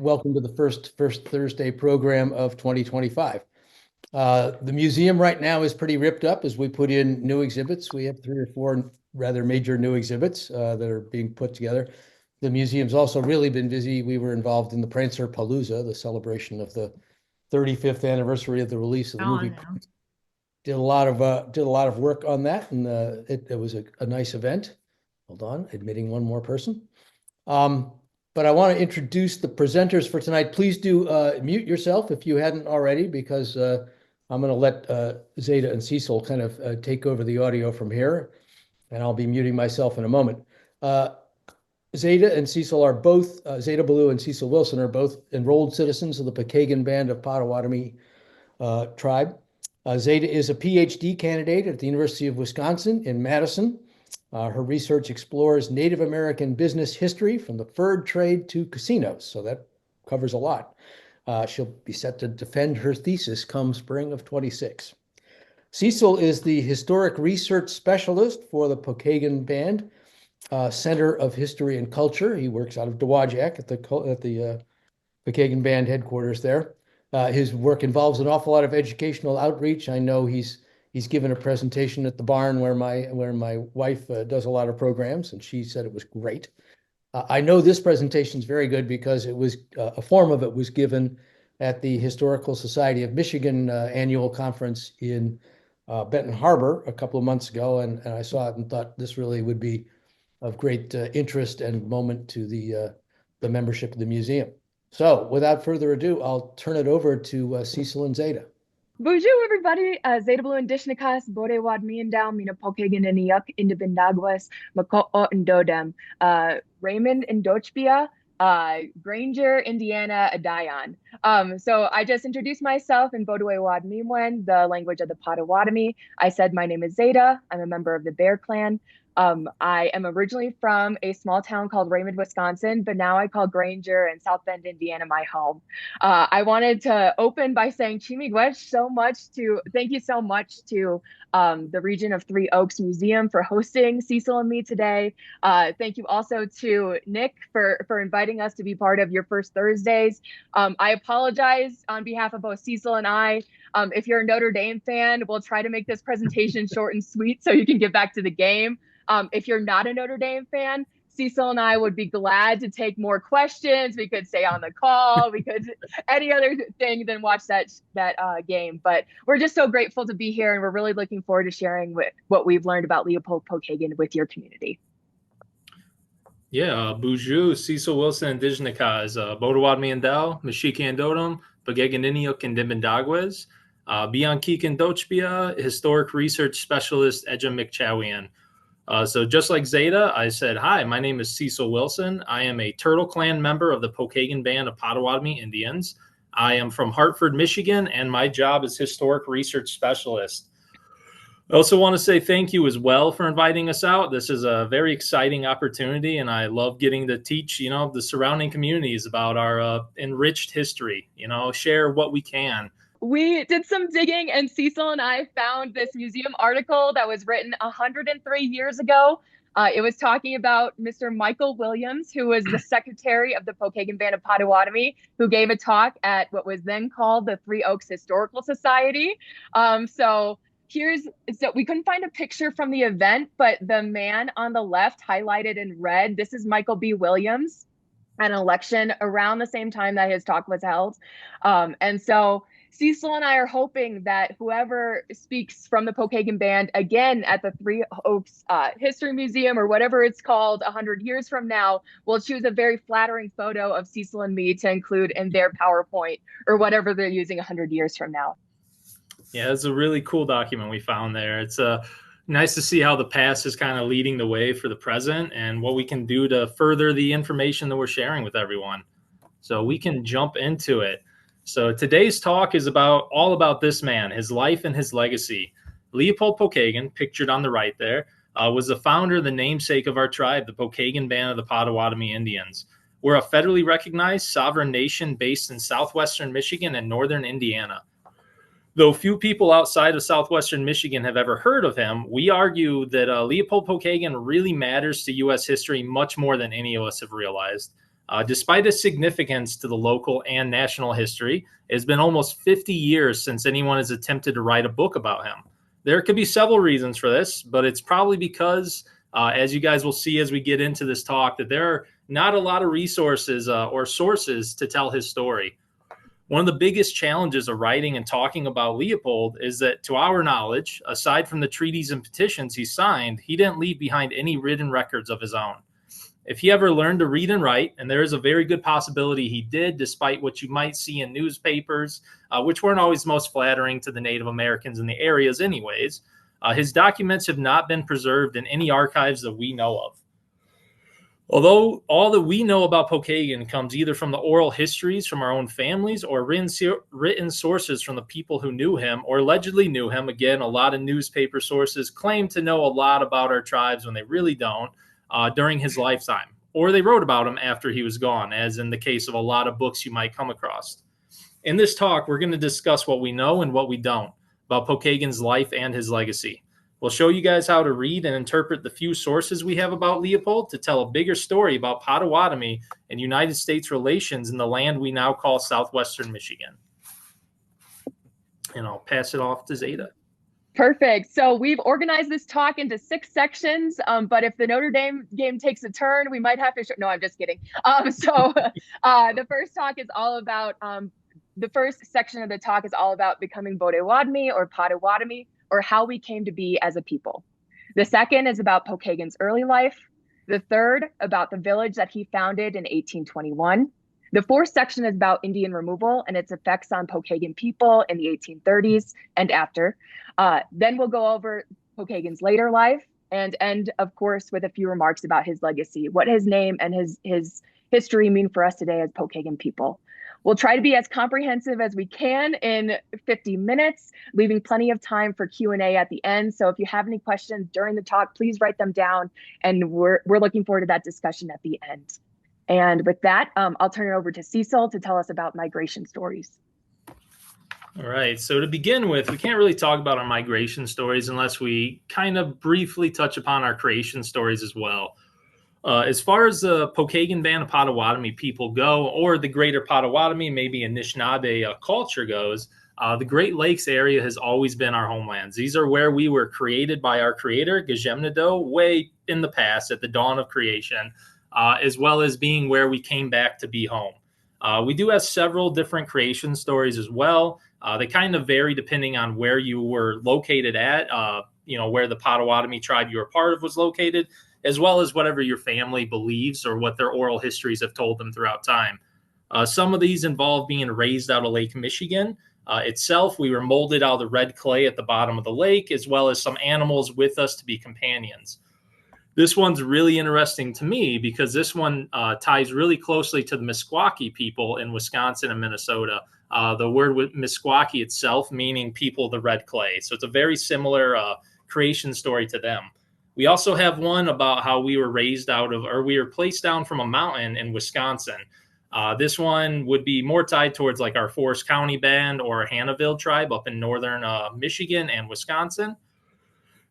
Welcome to the first Thursday program of 2025. The museum right now is pretty ripped up as we put in new exhibits. We have 3 or 4 rather major new exhibits that are being put together. The museum's also really been busy. We were involved in the Prancer Palooza, the celebration of the 35th anniversary of the release of the movie. Did a lot of work on that, and it was a nice event. Hold on, admitting one more person. But I want to introduce the presenters for tonight. Please do mute yourself if you hadn't already, because I'm going to let Zada and Cecil kind of take over the audio from here, and I'll be muting myself in a moment. Zada and Cecil are both, Zada Bellew and Cecil Wilson are both enrolled citizens of the Pokagon Band of Potawatomi tribe. Zada is a PhD candidate at the University of Wisconsin in Madison. Her research explores Native American business history from the fur trade to casinos, so that covers a lot. She'll be set to defend her thesis come spring of 26. Cecil is the historic research specialist for the Pokagon Band Center of History and Culture. He works out of Dowagiac at the Pokagon Band headquarters there. His work involves an awful lot of educational outreach. I know he's given a presentation at the barn where my wife does a lot of programs, and she said it was great. I know this presentation is very good because it was a form of it was given at the Historical Society of Michigan annual conference in Benton Harbor a couple of months ago, and I saw it and thought this really would be of great interest and moment to the membership of the museum. So without further ado, I'll turn it over to Cecil and Zada. Bonjour, everybody. Zada Bellew Indishnikas, Bodewad Miandao, Mina Pokagon and Yuk, Indabindagwas, Mako'o and Dodem, Raymond and Dochbia, Granger, Indiana, Adayan. So I just introduced myself in Bodewad Mimwen, the language of the Potawatomi. I said my name is Zada. I'm a member of the Bear Clan. I am originally from a small town called Raymond, Wisconsin, but now I call Granger and South Bend, Indiana, my home. I wanted to open by saying Chimigwesh thank you so much to the Region of Three Oaks Museum for hosting Cecil and me today. Thank you also to Nick for inviting us to be part of your first Thursdays. I apologize on behalf of both Cecil and I. If you're a Notre Dame fan, we'll try to make this presentation short and sweet so you can get back to the game. If you're not a Notre Dame fan, Cecil and I would be glad to take more questions. We could stay on the call. We could any other thing than watch that game. But we're just so grateful to be here, and we're really looking forward to sharing what we've learned about Leopold Pokagon with your community. Yeah, Buju, Cecil Wilson, Indijnikas, Bodawad Miandel, Mashiki and Dodom, Pagaganiniok and Dimbindagwes, Bianchi and Dochbia, Historic Research Specialist Eja McChawian. So just like Zada, I said, hi, my name is Cecil Wilson. I am a Turtle Clan member of the Pokagon Band of Potawatomi Indians. I am from Hartford, Michigan, and my job is Historic Research Specialist. I also want to say thank you as well for inviting us out. This is a very exciting opportunity, and I love getting to teach, the surrounding communities about our enriched history, share what we can. We did some digging, and Cecil and I found this museum article that was written 103 years ago. It was talking about Mr. Michael Williams, who was the secretary of the Pokagon Band of Potawatomi, who gave a talk at what was then called the Three Oaks Historical Society. So we couldn't find a picture from the event, but the man on the left highlighted in red, this is Michael B. Williams, an election around the same time that his talk was held. And so Cecil and I are hoping that whoever speaks from the Pokagon Band again at the Three Oaks History Museum or whatever it's called 100 years from now will choose a very flattering photo of Cecil and me to include in their PowerPoint or whatever they're using 100 years from now. Yeah, it's a really cool document we found there. It's nice to see how the past is kind of leading the way for the present and what we can do to further the information that we're sharing with everyone. So we can jump into it. So today's talk is all about this man, his life and his legacy. Leopold Pokagon, pictured on the right there, was the founder, the namesake of our tribe, the Pokagon Band of the Potawatomi Indians. We're a federally recognized sovereign nation based in southwestern Michigan and northern Indiana. Though few people outside of southwestern Michigan have ever heard of him, we argue that Leopold Pokagon really matters to U.S. history much more than any of us have realized. Despite its significance to the local and national history, it has been almost 50 years since anyone has attempted to write a book about him. There could be several reasons for this, but it's probably because, as you guys will see as we get into this talk, that there are not a lot of resources or sources to tell his story. One of the biggest challenges of writing and talking about Leopold is that, to our knowledge, aside from the treaties and petitions he signed, he didn't leave behind any written records of his own. If he ever learned to read and write, and there is a very good possibility he did, despite what you might see in newspapers, which weren't always most flattering to the Native Americans in the areas anyways, his documents have not been preserved in any archives that we know of. Although all that we know about Pokagon comes either from the oral histories from our own families or written sources from the people who knew him or allegedly knew him. Again, a lot of newspaper sources claim to know a lot about our tribes when they really don't, during his lifetime, or they wrote about him after he was gone, as in the case of a lot of books you might come across. In this talk, we're going to discuss what we know and what we don't about Pokagon's life and his legacy. We'll show you guys how to read and interpret the few sources we have about Leopold to tell a bigger story about Potawatomi and United States relations in the land we now call Southwestern Michigan. And I'll pass it off to Zada. Perfect. So we've organized this talk into 6 sections, but if the Notre Dame game takes a turn, we might have to no, I'm just kidding. The first talk is all about, the first section of the talk is all about becoming Potawatomi or Potawatomi, or how we came to be as a people. The second is about Pokagon's early life. The third about the village that he founded in 1821. The fourth section is about Indian removal and its effects on Pokagon people in the 1830s and after. Then we'll go over Pokagon's later life and end, of course, with a few remarks about his legacy, what his name and his history mean for us today as Pokagon people. We'll try to be as comprehensive as we can in 50 minutes, leaving plenty of time for Q&A at the end. So if you have any questions during the talk, please write them down, and we're looking forward to that discussion at the end. And with that, I'll turn it over to Cecil to tell us about migration stories. All right, so to begin with, we can't really talk about our migration stories unless we kind of briefly touch upon our creation stories as well. As far as the Pokagon Band of Potawatomi people go, or the greater Potawatomi, maybe Anishinaabe culture goes, the Great Lakes area has always been our homelands. These are where we were created by our creator, Gejemnado, way in the past at the dawn of creation, as well as being where we came back to be home. We do have several different creation stories as well. They kind of vary depending on where you were located at, where the Potawatomi tribe you were part of was located, as well as whatever your family believes or what their oral histories have told them throughout time. Some of these involve being raised out of Lake Michigan itself. We were molded out of the red clay at the bottom of the lake, as well as some animals with us to be companions. This one's really interesting to me because this one ties really closely to the Meskwaki people in Wisconsin and Minnesota. The word Meskwaki itself meaning people of the red clay. So it's a very similar creation story to them. We also have one about how we were raised out of, or we were placed down from a mountain in Wisconsin. This one would be more tied towards like our Forest County band or Hannahville tribe up in northern Michigan and Wisconsin.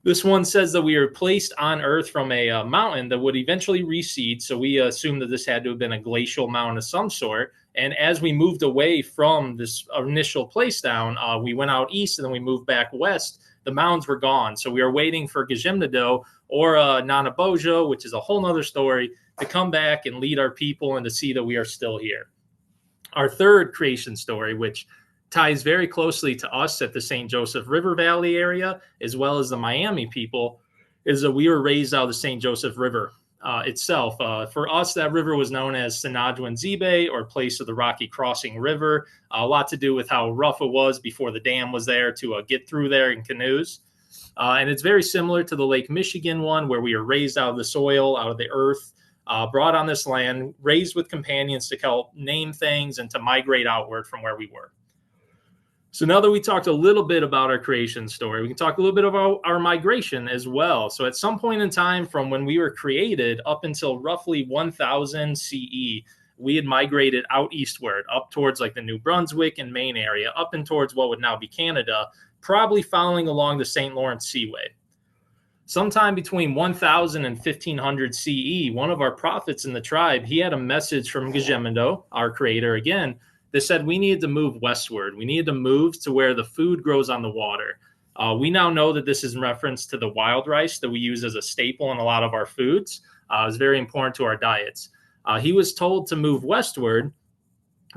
This one says that we were placed on Earth from a mountain that would eventually recede. So we assume that this had to have been a glacial mountain of some sort. And as we moved away from this initial place down, we went out east and then we moved back west. The mountains were gone. So we are waiting for Gejemnado or Nanabojo, which is a whole nother story, to come back and lead our people and to see that we are still here. Our third creation story, which ties very closely to us at the St. Joseph River Valley area, as well as the Miami people, is that we were raised out of the St. Joseph River itself. For us, that river was known as Sinajwan-Zibe, or place of the Rocky Crossing River. A lot to do with how rough it was before the dam was there to get through there in canoes. And it's very similar to the Lake Michigan one, where we were raised out of the soil, out of the earth, brought on this land, raised with companions to help name things and to migrate outward from where we were. So now that we talked a little bit about our creation story, we can talk a little bit about our migration as well. So at some point in time from when we were created up until roughly 1000 CE, we had migrated out eastward, up towards like the New Brunswick and Maine area, up and towards what would now be Canada, probably following along the St. Lawrence Seaway. Sometime between 1000 and 1500 CE, one of our prophets in the tribe, he had a message from Gajemendo, our creator again, that said we needed to move westward. We needed to move to where the food grows on the water. We now know that this is in reference to the wild rice that we use as a staple in a lot of our foods. It's very important to our diets. He was told to move westward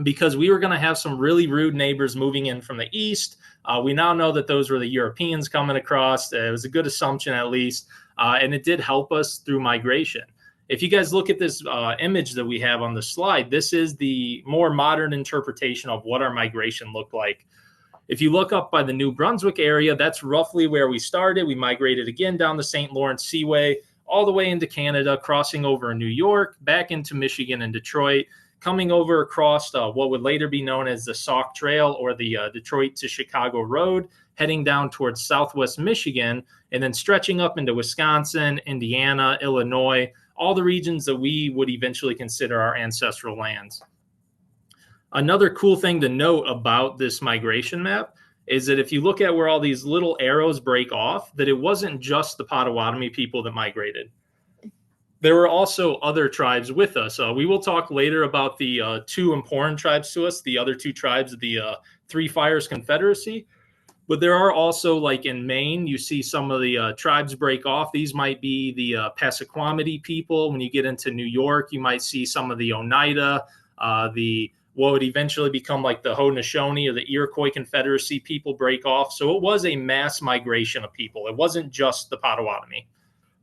because we were going to have some really rude neighbors moving in from the east. We now know that those were the Europeans coming across. It was a good assumption, at least, and it did help us through migration. If you guys look at this image that we have on the slide, this is the more modern interpretation of what our migration looked like. If you look up by the New Brunswick area, that's roughly where we started. We migrated again down the St. Lawrence Seaway, all the way into Canada, crossing over in New York, back into Michigan and Detroit, coming over across what would later be known as the Sauk Trail or the Detroit to Chicago Road, heading down towards southwest Michigan, and then stretching up into Wisconsin, Indiana, Illinois, all the regions that we would eventually consider our ancestral lands. Another cool thing to note about this migration map is that if you look at where all these little arrows break off, that it wasn't just the Potawatomi people that migrated. There were also other tribes with us. We will talk later about the two important tribes to us, the other two tribes of the Three Fires Confederacy. But there are also, like in Maine, you see some of the tribes break off. These might be the Passamaquoddy people. When you get into New York, you might see some of the Oneida, what would eventually become like the Haudenosaunee or the Iroquois Confederacy people break off. So it was a mass migration of people. It wasn't just the Potawatomi.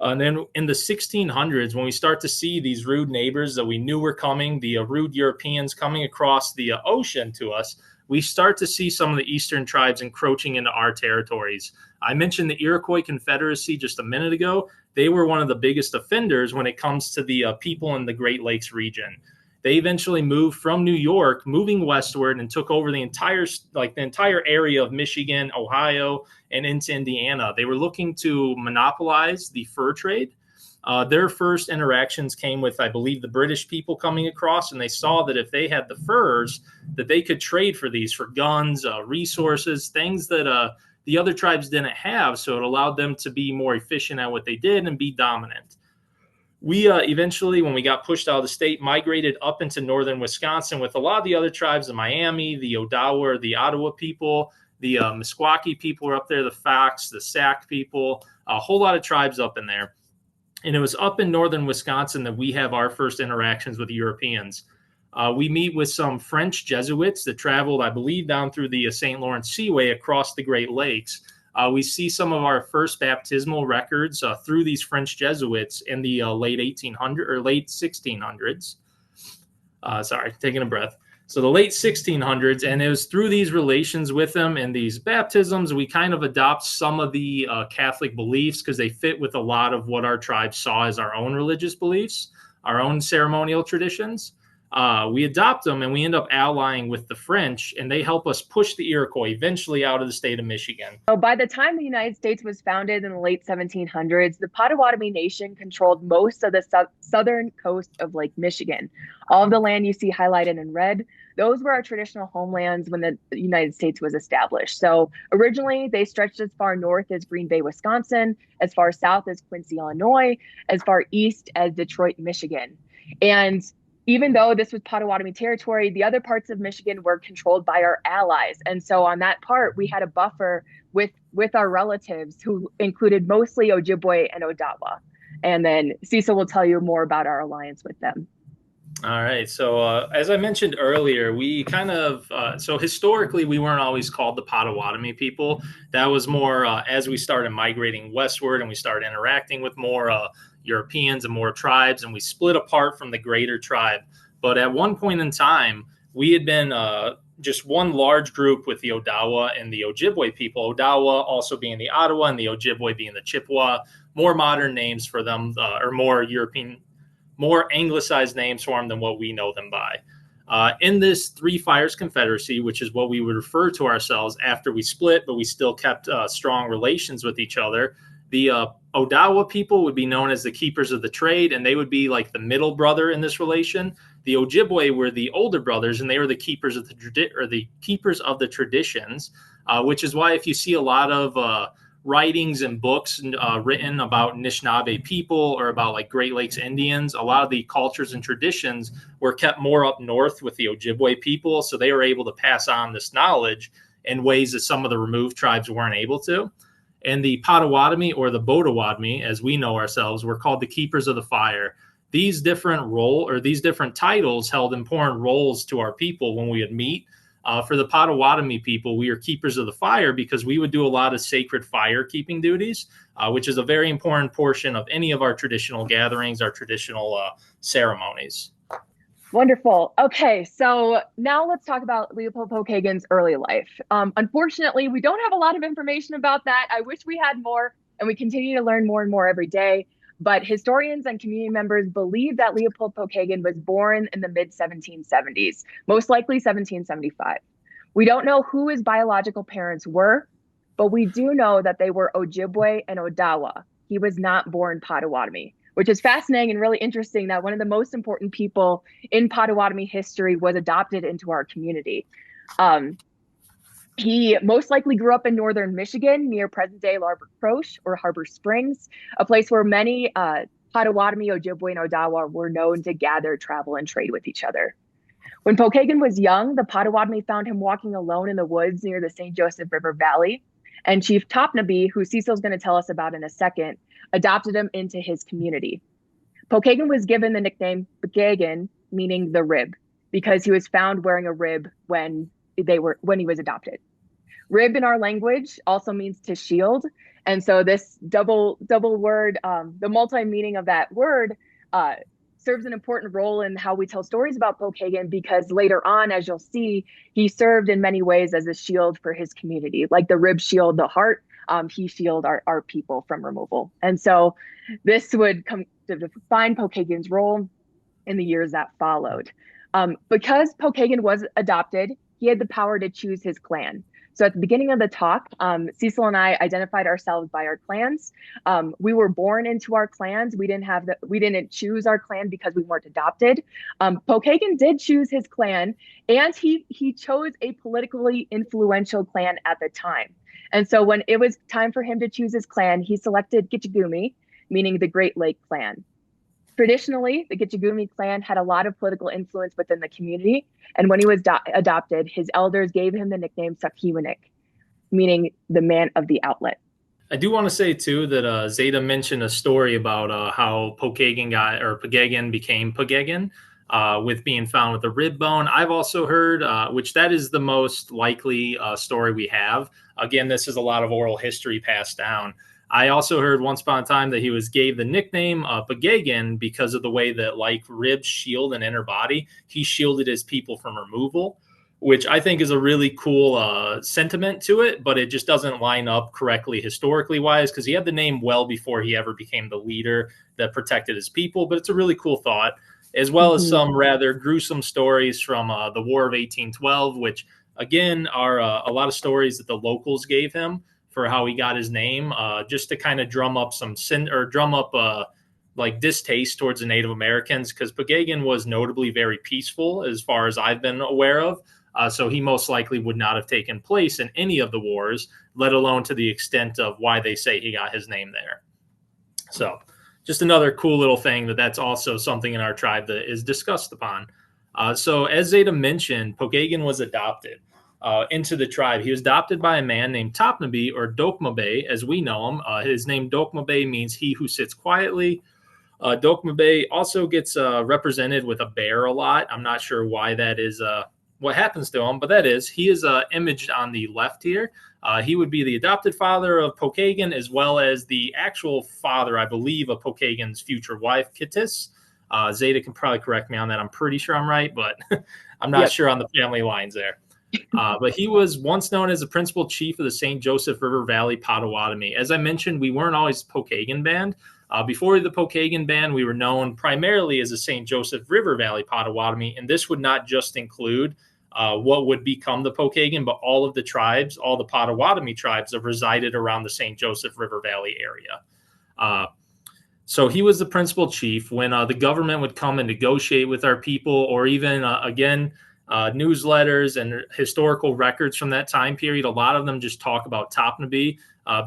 And then in the 1600s, when we start to see these rude neighbors that we knew were coming, the rude Europeans coming across the ocean to us, we start to see some of the eastern tribes encroaching into our territories. I mentioned the Iroquois Confederacy just a minute ago. They were one of the biggest offenders when it comes to the people in the Great Lakes region. They eventually moved from New York, moving westward, and took over the entire area of Michigan, Ohio, and into Indiana. They were looking to monopolize the fur trade. Their first interactions came with, I believe, the British people coming across, and they saw that if they had the furs, that they could trade for these, for guns, resources, things that the other tribes didn't have. So it allowed them to be more efficient at what they did and be dominant. We eventually, when we got pushed out of the state, migrated up into northern Wisconsin with a lot of the other tribes of Miami, the Odawa, the Ottawa people, the Meskwaki people were up there, the Fox, the Sac people, a whole lot of tribes up in there. And it was up in northern Wisconsin that we have our first interactions with the Europeans. We meet with some French Jesuits that traveled, I believe, down through the St. Lawrence Seaway across the Great Lakes. We see some of our first baptismal records through these French Jesuits in the late 1800s or late 1600s. Sorry, taking a breath. So the late 1600s, and it was through these relations with them and these baptisms, we kind of adopt some of the Catholic beliefs because they fit with a lot of what our tribe saw as our own religious beliefs, our own ceremonial traditions. We adopt them and we end up allying with the French, and they help us push the Iroquois eventually out of the state of Michigan. So by the time the United States was founded in the late 1700s, the Potawatomi Nation controlled most of the southern coast of Lake Michigan. All of the land you see highlighted in red, those were our traditional homelands when the United States was established. So originally they stretched as far north as Green Bay, Wisconsin, as far south as Quincy, Illinois, as far east as Detroit, Michigan. And even though this was Potawatomi territory, the other parts of Michigan were controlled by our allies. And so on that part, we had a buffer with our relatives who included mostly Ojibwe and Odawa. And then Cecil will tell you more about our alliance with them. All right. So as I mentioned earlier, we kind of, so historically, we weren't always called the Potawatomi people. That was more as we started migrating westward and we started interacting with more Europeans and more tribes, and we split apart from the greater tribe. But at one point in time, we had been just one large group with the Odawa and the Ojibwe people, Odawa also being the Ottawa and the Ojibwe being the Chippewa, more modern names for them, or more European, more anglicized names for them than what we know them by. In this Three Fires Confederacy, which is what we would refer to ourselves after we split, but we still kept strong relations with each other, the Odawa people would be known as the keepers of the trade, and they would be like the middle brother in this relation. The Ojibwe were the older brothers, and they were the keepers of the keepers of the traditions, which is why if you see a lot of writings and books written about Anishinaabe people or about like Great Lakes Indians, a lot of the cultures and traditions were kept more up north with the Ojibwe people. So they were able to pass on this knowledge in ways that some of the removed tribes weren't able to. And the Potawatomi, or the Potawatomi, as we know ourselves, were called the keepers of the fire. These different titles held important roles to our people when we would meet. For the Potawatomi people, we are keepers of the fire because we would do a lot of sacred fire keeping duties, which is a very important portion of any of our traditional gatherings, our traditional ceremonies. Wonderful. Okay, so now let's talk about Leopold Pokagon's early life. Unfortunately, we don't have a lot of information about that. I wish we had more, and we continue to learn more and more every day. But historians and community members believe that Leopold Pokagon was born in the mid-1770s, most likely 1775. We don't know who his biological parents were, but we do know that they were Ojibwe and Odawa. He was not born Potawatomi, which is fascinating and really interesting that one of the most important people in Potawatomi history was adopted into our community. He most likely grew up in northern Michigan near present-day L'Arbre-Croche or Harbor Springs, a place where many Potawatomi, Ojibwe, and Odawa were known to gather, travel, and trade with each other. When Pokagon was young, the Potawatomi found him walking alone in the woods near the St. Joseph River Valley, and Chief Topnaby, who Cecil's going to tell us about in a second, adopted him into his community. Pokagon was given the nickname Pokagon, meaning the rib, because he was found wearing a rib when he was adopted. Rib in our language also means to shield. And so this double word, the multi-meaning of that word serves an important role in how we tell stories about Pokagon, because later on, as you'll see, he served in many ways as a shield for his community. Like the rib shield the heart, he shielded our people from removal. And so this would come to define Pokagon's role in the years that followed. Because Pokagon was adopted, he had the power to choose his clan. So at the beginning of the talk, Cecil and I identified ourselves by our clans. We were born into our clans. We didn't choose our clan because we weren't adopted. Pokagon did choose his clan, and he chose a politically influential clan at the time. And so when it was time for him to choose his clan, he selected Gitchagumi, meaning the Great Lake clan. Traditionally, the Gitchagumi clan had a lot of political influence within the community, and when he was adopted, his elders gave him the nickname Sakiwanik, meaning the man of the outlet. I do want to say too that Zada mentioned a story about how Pokagon became Pokagon with being found with a rib bone. I've also heard, which that is the most likely story we have. Again, this is a lot of oral history passed down. I also heard once upon a time that he gave the nickname Pokagon because of the way that, like ribs shield an inner body, he shielded his people from removal, which I think is a really cool sentiment to it, but it just doesn't line up correctly historically wise, because he had the name well before he ever became the leader that protected his people. But it's a really cool thought, as well as some rather gruesome stories from the War of 1812, which again are a lot of stories that the locals gave him for how he got his name, just to kind of drum up like distaste towards the Native Americans, because Pokagon was notably very peaceful as far as I've been aware of. So he most likely would not have taken place in any of the wars, let alone to the extent of why they say he got his name there. So just another cool little thing that's also something in our tribe that is discussed upon. So as Zada mentioned, Pokagon was adopted into the tribe. He was adopted by a man named Topnaby, or Dokmabe, as we know him. His name Dokmabe means he who sits quietly. Dokmabe also gets represented with a bear a lot. I'm not sure why that is what happens to him, but he is imaged on the left here. He would be the adopted father of Pokagon, as well as the actual father, I believe, of Pokagon's future wife, Kittis. Zada can probably correct me on that. I'm pretty sure I'm right, but I'm not sure on the family lines there. But he was once known as the principal chief of the St. Joseph River Valley Potawatomi. As I mentioned, we weren't always Pokagon Band. Before the Pokagon Band, we were known primarily as the St. Joseph River Valley Potawatomi, and this would not just include what would become the Pokagon, but all of the tribes, all the Potawatomi tribes that resided around the St. Joseph River Valley area. So he was the principal chief. When the government would come and negotiate with our people, or even, newsletters and historical records from that time period, a lot of them just talk about Topnaby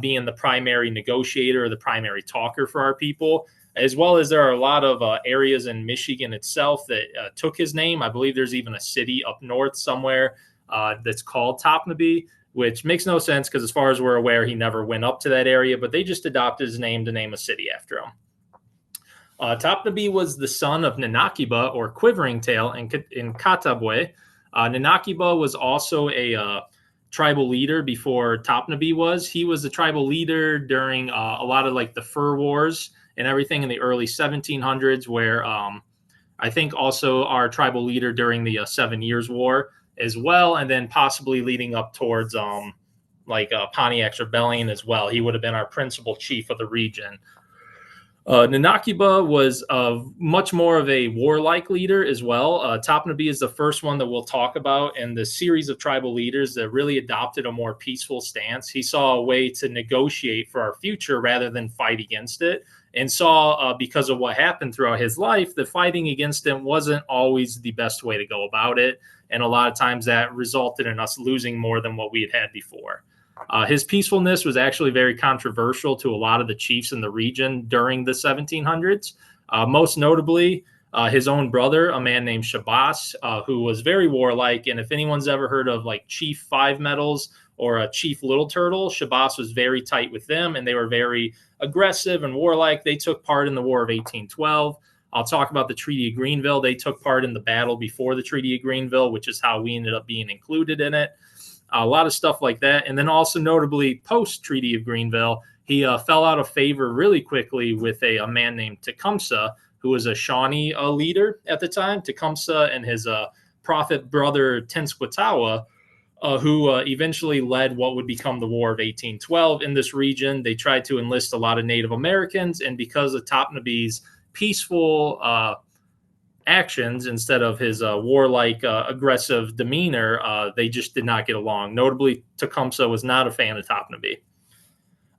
being the primary negotiator or the primary talker for our people, as well as there are a lot of areas in Michigan itself that took his name. I believe there's even a city up north somewhere that's called Topnaby, which makes no sense because as far as we're aware, he never went up to that area, but they just adopted his name to name a city after him. Topnaby was the son of Nanakiba, or Quivering Tail, in Katabwe. Nanakiba was also a tribal leader before Topnaby was. He was the tribal leader during a lot of like the fur wars and everything in the early 1700s, where I think also our tribal leader during the 7 Years' War as well, and then possibly leading up towards Pontiac's Rebellion as well. He would have been our principal chief of the region. Nanakiba was much more of a warlike leader as well. Topnaby is the first one that we'll talk about in the series of tribal leaders that really adopted a more peaceful stance. He saw a way to negotiate for our future rather than fight against it, and saw, because of what happened throughout his life, that fighting against him wasn't always the best way to go about it. And a lot of times that resulted in us losing more than what we had before. His peacefulness was actually very controversial to a lot of the chiefs in the region during the 1700s. Most notably, his own brother, a man named Shabazz, who was very warlike. And if anyone's ever heard of like Chief Five Metals or a Chief Little Turtle, Shabazz was very tight with them, and they were very aggressive and warlike. They took part in the War of 1812. I'll talk about the Treaty of Greenville. They took part in the battle before the Treaty of Greenville, which is how we ended up being included in it. A lot of stuff like that. And then also notably post-Treaty of Greenville, he fell out of favor really quickly with a man named Tecumseh, who was a Shawnee leader at the time. Tecumseh and his prophet brother Tenskwatawa, who eventually led what would become the War of 1812 in this region. They tried to enlist a lot of Native Americans, and because of Topnaby's peaceful actions instead of his warlike, aggressive demeanor, they just did not get along. Notably, Tecumseh was not a fan of Topnaby.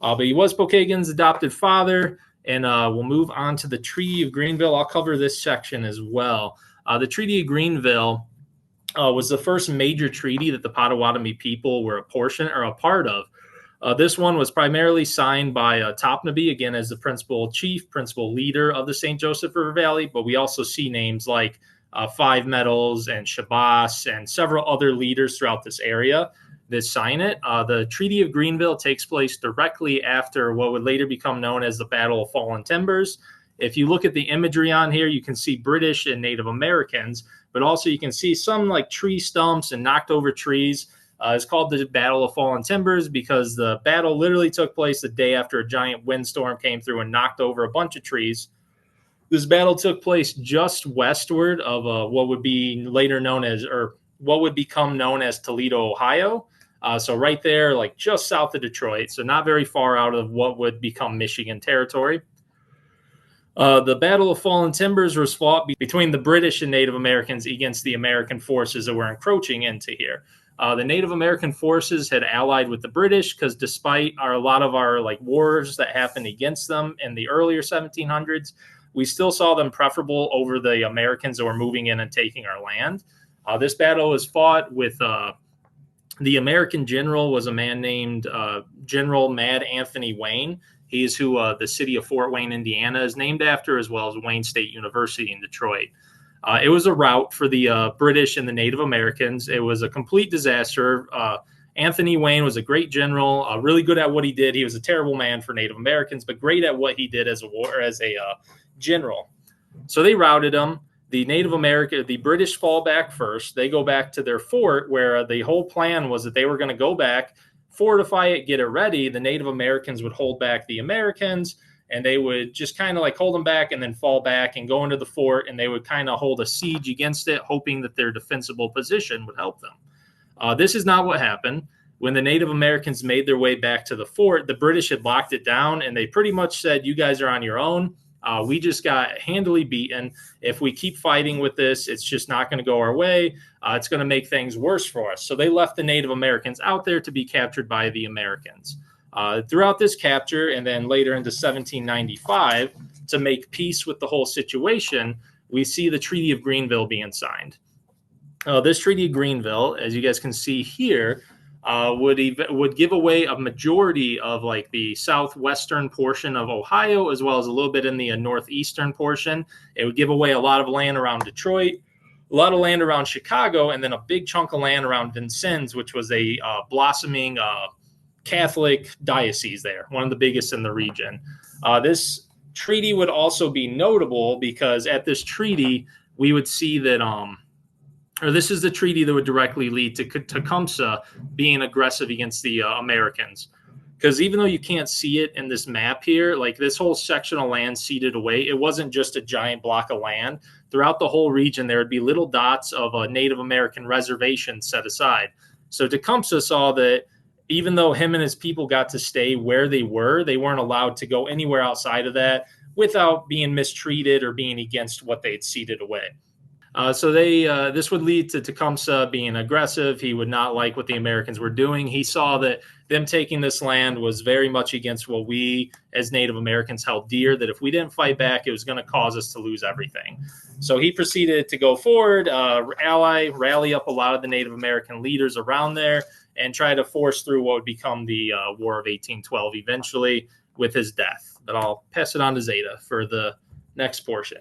But he was Pokagon's adopted father, and we'll move on to the Treaty of Greenville. I'll cover this section as well. The Treaty of Greenville was the first major treaty that the Potawatomi people were a part of. This one was primarily signed by Topnaby, again, as the principal leader of the St. Joseph River Valley, but we also see names like Five Metals and Shabazz and several other leaders throughout this area that sign it. The Treaty of Greenville takes place directly after what would later become known as the Battle of Fallen Timbers. If you look at the imagery on here, you can see British and Native Americans, but also you can see some like tree stumps and knocked over trees. It's called the Battle of Fallen Timbers because the battle literally took place the day after a giant windstorm came through and knocked over a bunch of trees. This battle took place just westward of what would be later known as, or what would become known as Toledo, Ohio. So right there, like just south of Detroit. So not very far out of what would become Michigan territory. The Battle of Fallen Timbers was fought between the British and Native Americans against the American forces that were encroaching into here. The Native American forces had allied with the British because despite a lot of our like wars that happened against them in the earlier 1700s, we still saw them preferable over the Americans that were moving in and taking our land. This battle was fought with the American general was a man named General Mad Anthony Wayne. He is who the city of Fort Wayne, Indiana is named after, as well as Wayne State University in Detroit. It was a rout for the British and the Native Americans. It was a complete disaster. Anthony Wayne was a great general, really good at what he did. He was a terrible man for Native Americans, but great at what he did as a general. So they routed him. The British fall back first. They go back to their fort where the whole plan was that they were going to go back, fortify it, get it ready. The Native Americans would hold back the Americans, and they would just kind of like hold them back and then fall back and go into the fort, and they would kind of hold a siege against it, hoping that their defensible position would help them. This is not what happened. When the Native Americans made their way back to the fort, the British had locked it down, and they pretty much said, you guys are on your own. We just got handily beaten. If we keep fighting with this, it's just not going to go our way. It's going to make things worse for us. So they left the Native Americans out there to be captured by the Americans. Throughout this capture, and then later into 1795, to make peace with the whole situation, we see the Treaty of Greenville being signed. This Treaty of Greenville, as you guys can see here, would give away a majority of like the southwestern portion of Ohio, as well as a little bit in the northeastern portion. It would give away a lot of land around Detroit, a lot of land around Chicago, and then a big chunk of land around Vincennes, which was a blossoming Catholic diocese there, one of the biggest in the region. This treaty would also be notable because at this treaty, we would see that or this is the treaty that would directly lead to Tecumseh being aggressive against the Americans. Because even though you can't see it in this map here, like this whole section of land ceded away, it wasn't just a giant block of land. Throughout the whole region, there would be little dots of a Native American reservation set aside. So Tecumseh saw that even though him and his people got to stay where they weren't allowed to go anywhere outside of that without being mistreated or being against what they'd ceded away. So this would lead to Tecumseh being aggressive. He would not like what the Americans were doing. He saw that them taking this land was very much against what we as Native Americans held dear, that if we didn't fight back, it was going to cause us to lose everything. So he proceeded to go forward, rally up a lot of the Native American leaders around there, and try to force through what would become the War of 1812 eventually with his death. But I'll pass it on to Zada for the next portion.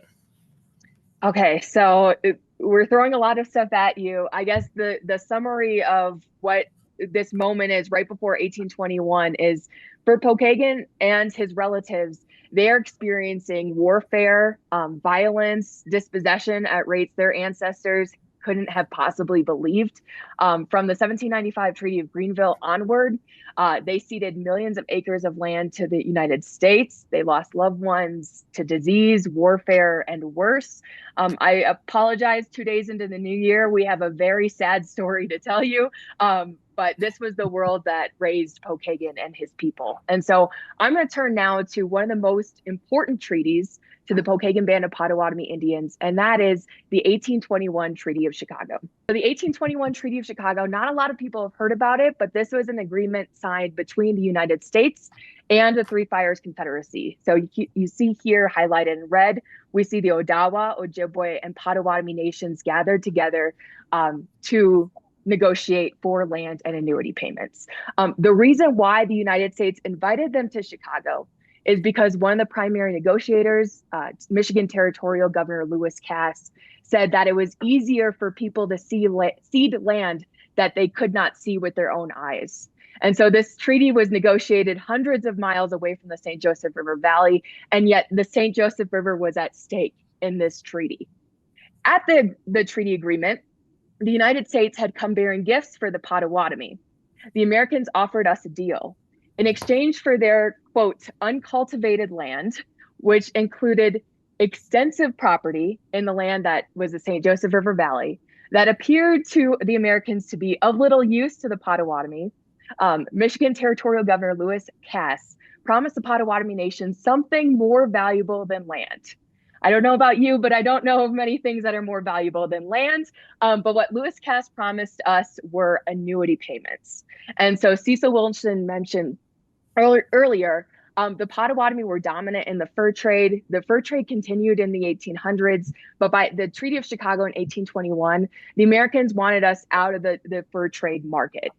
Okay, so we're throwing a lot of stuff at you. I guess the summary of what this moment is right before 1821 is for Pokagon and his relatives, they are experiencing warfare, violence, dispossession at rates their ancestors couldn't have possibly believed. From the 1795 Treaty of Greenville onward, they ceded millions of acres of land to the United States. They lost loved ones to disease, warfare, and worse. I apologize, 2 days into the new year, we have a very sad story to tell you. But this was the world that raised Pokagon and his people. And so I'm going to turn now to one of the most important treaties to the Pokagon Band of Potawatomi Indians, and that is the 1821 Treaty of Chicago. So the 1821 Treaty of Chicago, not a lot of people have heard about it, but this was an agreement signed between the United States and the Three Fires Confederacy. So you see here highlighted in red, we see the Odawa, Ojibwe, and Potawatomi nations gathered together to negotiate for land and annuity payments. The reason why the United States invited them to Chicago is because one of the primary negotiators, Michigan Territorial Governor Lewis Cass, said that it was easier for people to cede land that they could not see with their own eyes. And so this treaty was negotiated hundreds of miles away from the St. Joseph River Valley, and yet the St. Joseph River was at stake in this treaty. At the treaty agreement, the United States had come bearing gifts for the Potawatomi. The Americans offered us a deal. In exchange for their, quote, uncultivated land, which included extensive property in the land that was the St. Joseph River Valley, that appeared to the Americans to be of little use to the Potawatomi, Michigan Territorial Governor Lewis Cass promised the Potawatomi Nation something more valuable than land. I don't know about you, but I don't know of many things that are more valuable than land. But what Lewis Cass promised us were annuity payments. And so Cecil Wilson mentioned earlier, the Potawatomi were dominant in the fur trade. The fur trade continued in the 1800s, but by the Treaty of Chicago in 1821, the Americans wanted us out of the fur trade market.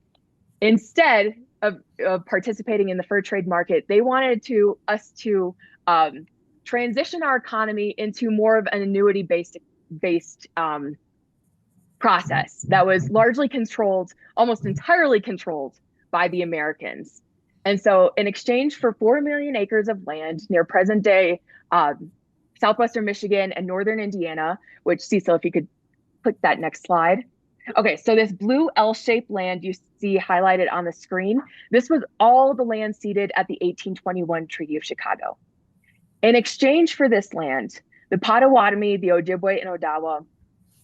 Instead of participating in the fur trade market, they wanted us to transition our economy into more of an annuity-based process that was largely controlled, almost entirely controlled by the Americans. And so in exchange for 4 million acres of land near present-day southwestern Michigan and northern Indiana, which, Cecil, if you could click that next slide. Okay, so this blue L-shaped land you see highlighted on the screen, this was all the land ceded at the 1821 Treaty of Chicago. In exchange for this land, the Potawatomi, the Ojibwe, and Odawa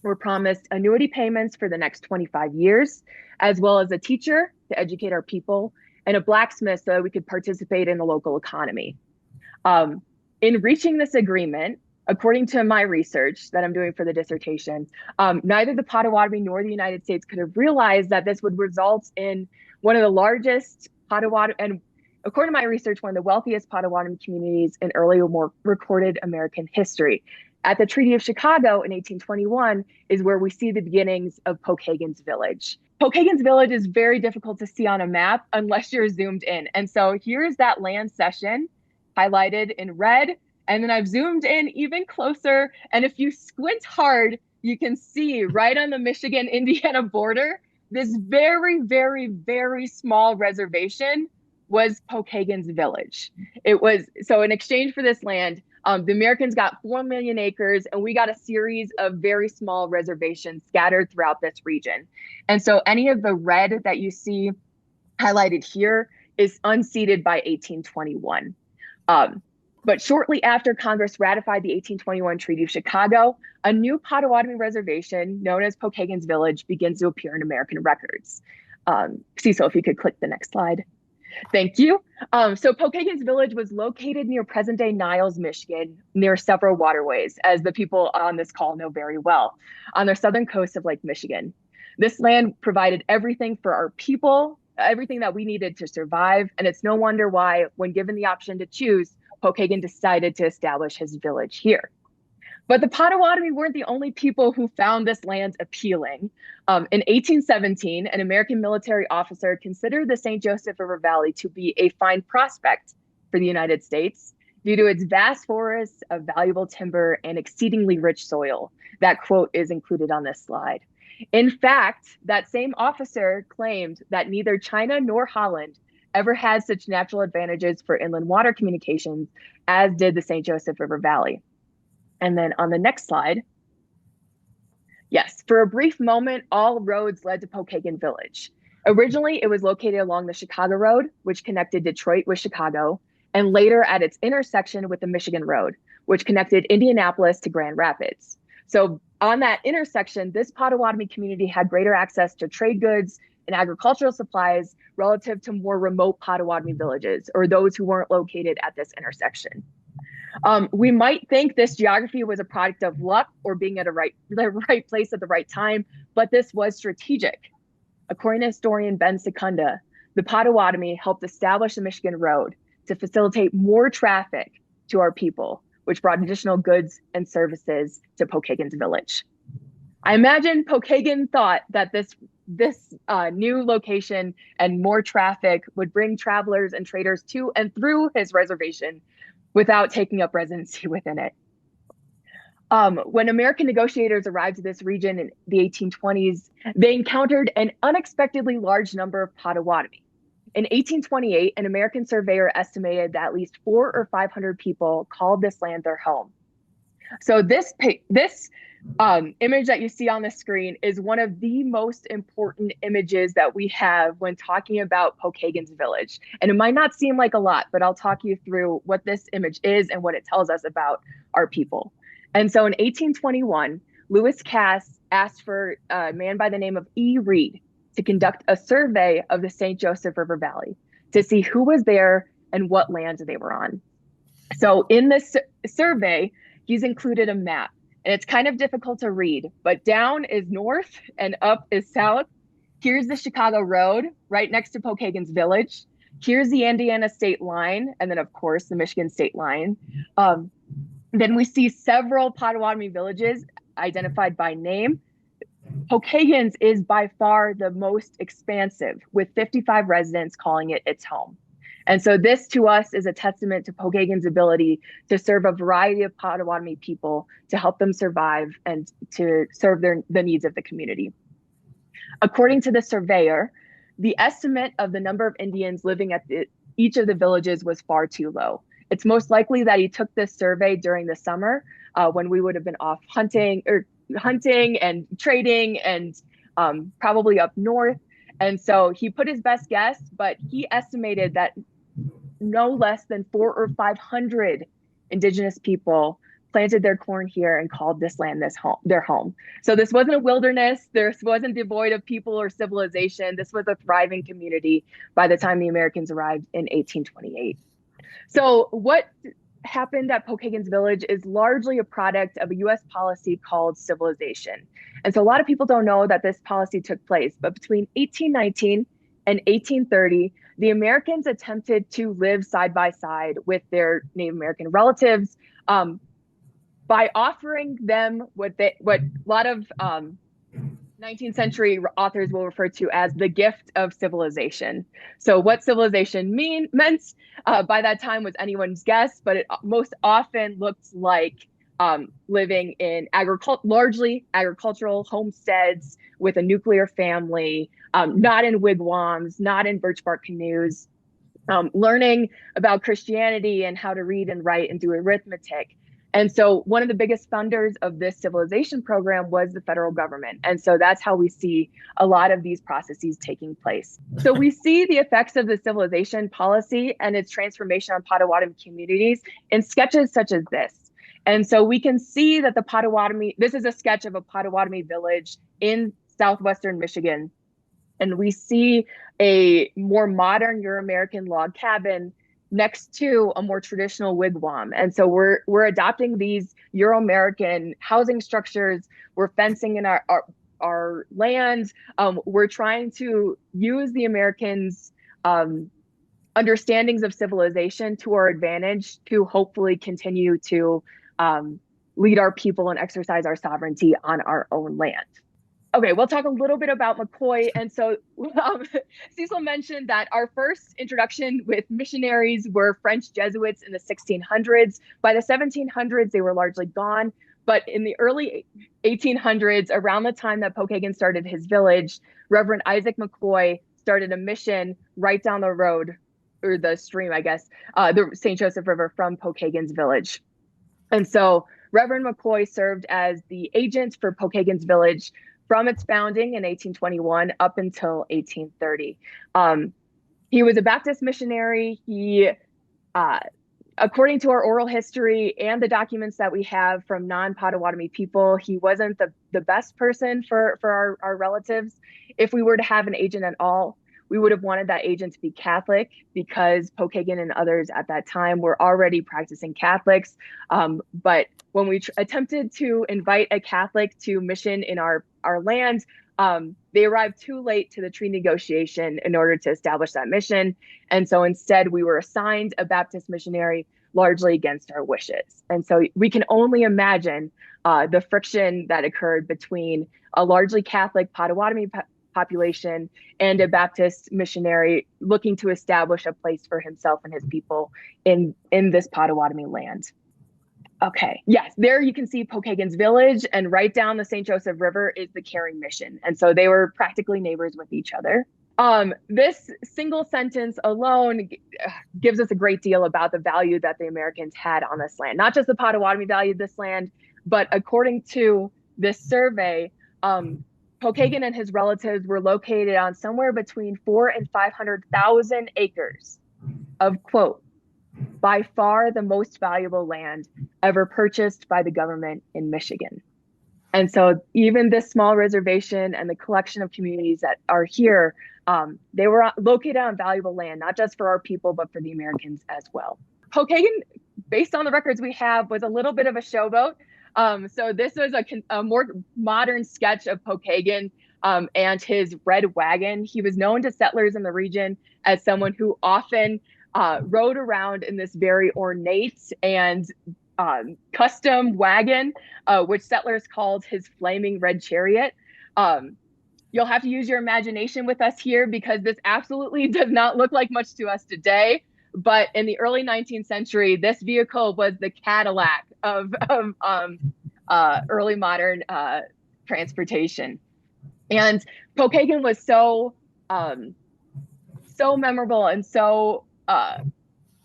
were promised annuity payments for the next 25 years, as well as a teacher to educate our people, and a blacksmith so that we could participate in the local economy. In reaching this agreement, according to my research that I'm doing for the dissertation, neither the Potawatomi nor the United States could have realized that this would result in one of the largest Potawatomi, and according to my research, one of the wealthiest Potawatomi communities in early or more recorded American history. At the Treaty of Chicago in 1821 is where we see the beginnings of Pokagon's village. Pokagon's village is very difficult to see on a map unless you're zoomed in. And so here's that land cession highlighted in red. And then I've zoomed in even closer. And if you squint hard, you can see right on the Michigan-Indiana border, this very, very, very small reservation was Pokagon's village. It was, so in exchange for this land, the Americans got 4 million acres, and we got a series of very small reservations scattered throughout this region. And so any of the red that you see highlighted here is unceded by 1821. But shortly after Congress ratified the 1821 Treaty of Chicago, a new Potawatomi reservation known as Pokagon's Village begins to appear in American records. Cecil, if you could click the next slide. Thank you. So Pokagon's Village was located near present-day Niles, Michigan, near several waterways, as the people on this call know very well, on the southern coast of Lake Michigan. This land provided everything for our people, everything that we needed to survive, and it's no wonder why, when given the option to choose, Pokagon decided to establish his village here. But the Potawatomi weren't the only people who found this land appealing. In 1817, an American military officer considered the St. Joseph River Valley to be a fine prospect for the United States due to its vast forests of valuable timber and exceedingly rich soil. That quote is included on this slide. In fact, that same officer claimed that neither China nor Holland ever had such natural advantages for inland water communications as did the St. Joseph River Valley. And then on the next slide, yes, for a brief moment, all roads led to Pokagon Village. Originally, it was located along the Chicago Road, which connected Detroit with Chicago, and later at its intersection with the Michigan Road, which connected Indianapolis to Grand Rapids. So on that intersection, this Potawatomi community had greater access to trade goods and agricultural supplies relative to more remote Potawatomi villages, or those who weren't located at this intersection. We might think this geography was a product of luck or being at the right place at the right time, but this was strategic. According to historian Ben Secunda, the Potawatomi helped establish the Michigan Road to facilitate more traffic to our people, which brought additional goods and services to Pokagon's village. I imagine Pokagon thought that this new location and more traffic would bring travelers and traders to and through his reservation without taking up residency within it. When American negotiators arrived to this region in the 1820s, they encountered an unexpectedly large number of Potawatomi. In 1828, an American surveyor estimated that at least 400 or 500 people called this land their home. So this image that you see on the screen is one of the most important images that we have when talking about Pokagon's village. And it might not seem like a lot, but I'll talk you through what this image is and what it tells us about our people. And so in 1821, Lewis Cass asked for a man by the name of E. Reed to conduct a survey of the St. Joseph River Valley to see who was there and what lands they were on. So in this survey, he's included a map. And it's kind of difficult to read, but down is north and up is south. Here's the Chicago Road right next to Pokagon's village. Here's the Indiana state line, and then of course the Michigan state line. Then we see several Potawatomi villages identified by name. Pokagon's is by far the most expansive, with 55 residents calling it its home. And so this to us is a testament to Pokagon's ability to serve a variety of Potawatomi people to help them survive and to serve the needs of the community. According to the surveyor, the estimate of the number of Indians living at each of the villages was far too low. It's most likely that he took this survey during the summer when we would have been off hunting and trading and probably up north. And so he put his best guess, but he estimated that no less than 400 or 500 indigenous people planted their corn here and called this land their home. So this wasn't a wilderness. This wasn't devoid of people or civilization. This was a thriving community by the time the Americans arrived in 1828. So what happened at Pokagon's village is largely a product of a U.S. policy called civilization. And so a lot of people don't know that this policy took place, but between 1819 and 1830, the Americans attempted to live side by side with their Native American relatives by offering them what a lot of 19th century authors will refer to as the gift of civilization. So what civilization meant by that time was anyone's guess, but it most often looked like living in largely agricultural homesteads with a nuclear family, not in wigwams, not in birch bark canoes, learning about Christianity and how to read and write and do arithmetic. And so one of the biggest funders of this civilization program was the federal government. And so that's how we see a lot of these processes taking place. So we see the effects of the civilization policy and its transformation on Potawatomi communities in sketches such as this. And so we can see that the Potawatomi, this is a sketch of a Potawatomi village in southwestern Michigan. And we see a more modern Euro-American log cabin next to a more traditional wigwam. And so we're adopting these Euro-American housing structures. We're fencing in our land. We're trying to use the Americans' understandings of civilization to our advantage to hopefully continue to lead our people and exercise our sovereignty on our own land. Okay, we'll talk a little bit about McCoy. And so Cecil mentioned that our first introduction with missionaries were French Jesuits in the 1600s. By the 1700s, they were largely gone. But in the early 1800s, around the time that Pokagon started his village, Reverend Isaac McCoy started a mission right down the road, or the stream, I guess, the St. Joseph River from Pokagon's village. And so Reverend McCoy served as the agent for Pokagon's village from its founding in 1821 up until 1830. He was a Baptist missionary. He, according to our oral history and the documents that we have from non-Potawatomi people, he wasn't the best person for our relatives. If we were to have an agent at all, we would have wanted that agent to be Catholic, because Pokagon and others at that time were already practicing Catholics. But when we attempted to invite a Catholic to mission in our land, they arrived too late to the treaty negotiation in order to establish that mission. And so instead, we were assigned a Baptist missionary, largely against our wishes. And so we can only imagine the friction that occurred between a largely Catholic Potawatomi population and a Baptist missionary looking to establish a place for himself and his people in this Potawatomi land. Okay, yes, there you can see Pokagon's village, and right down the St. Joseph River is the Caring Mission. And so they were practically neighbors with each other. This single sentence alone gives us a great deal about the value that the Americans had on this land. Not just the Potawatomi valued this land, but according to this survey, Pokagon and his relatives were located on somewhere between 400,000 and 500,000 acres of, quote, by far the most valuable land ever purchased by the government in Michigan. And so even this small reservation and the collection of communities that are here, they were located on valuable land, not just for our people, but for the Americans as well. Pokagon, based on the records we have, was a little bit of a showboat. So this was a more modern sketch of Pokagon and his red wagon. He was known to settlers in the region as someone who often rode around in this very ornate and custom wagon, which settlers called his flaming red chariot. You'll have to use your imagination with us here, because this absolutely does not look like much to us today. But in the early 19th century, this vehicle was the Cadillac of early modern transportation. And Pokagon was so memorable, and so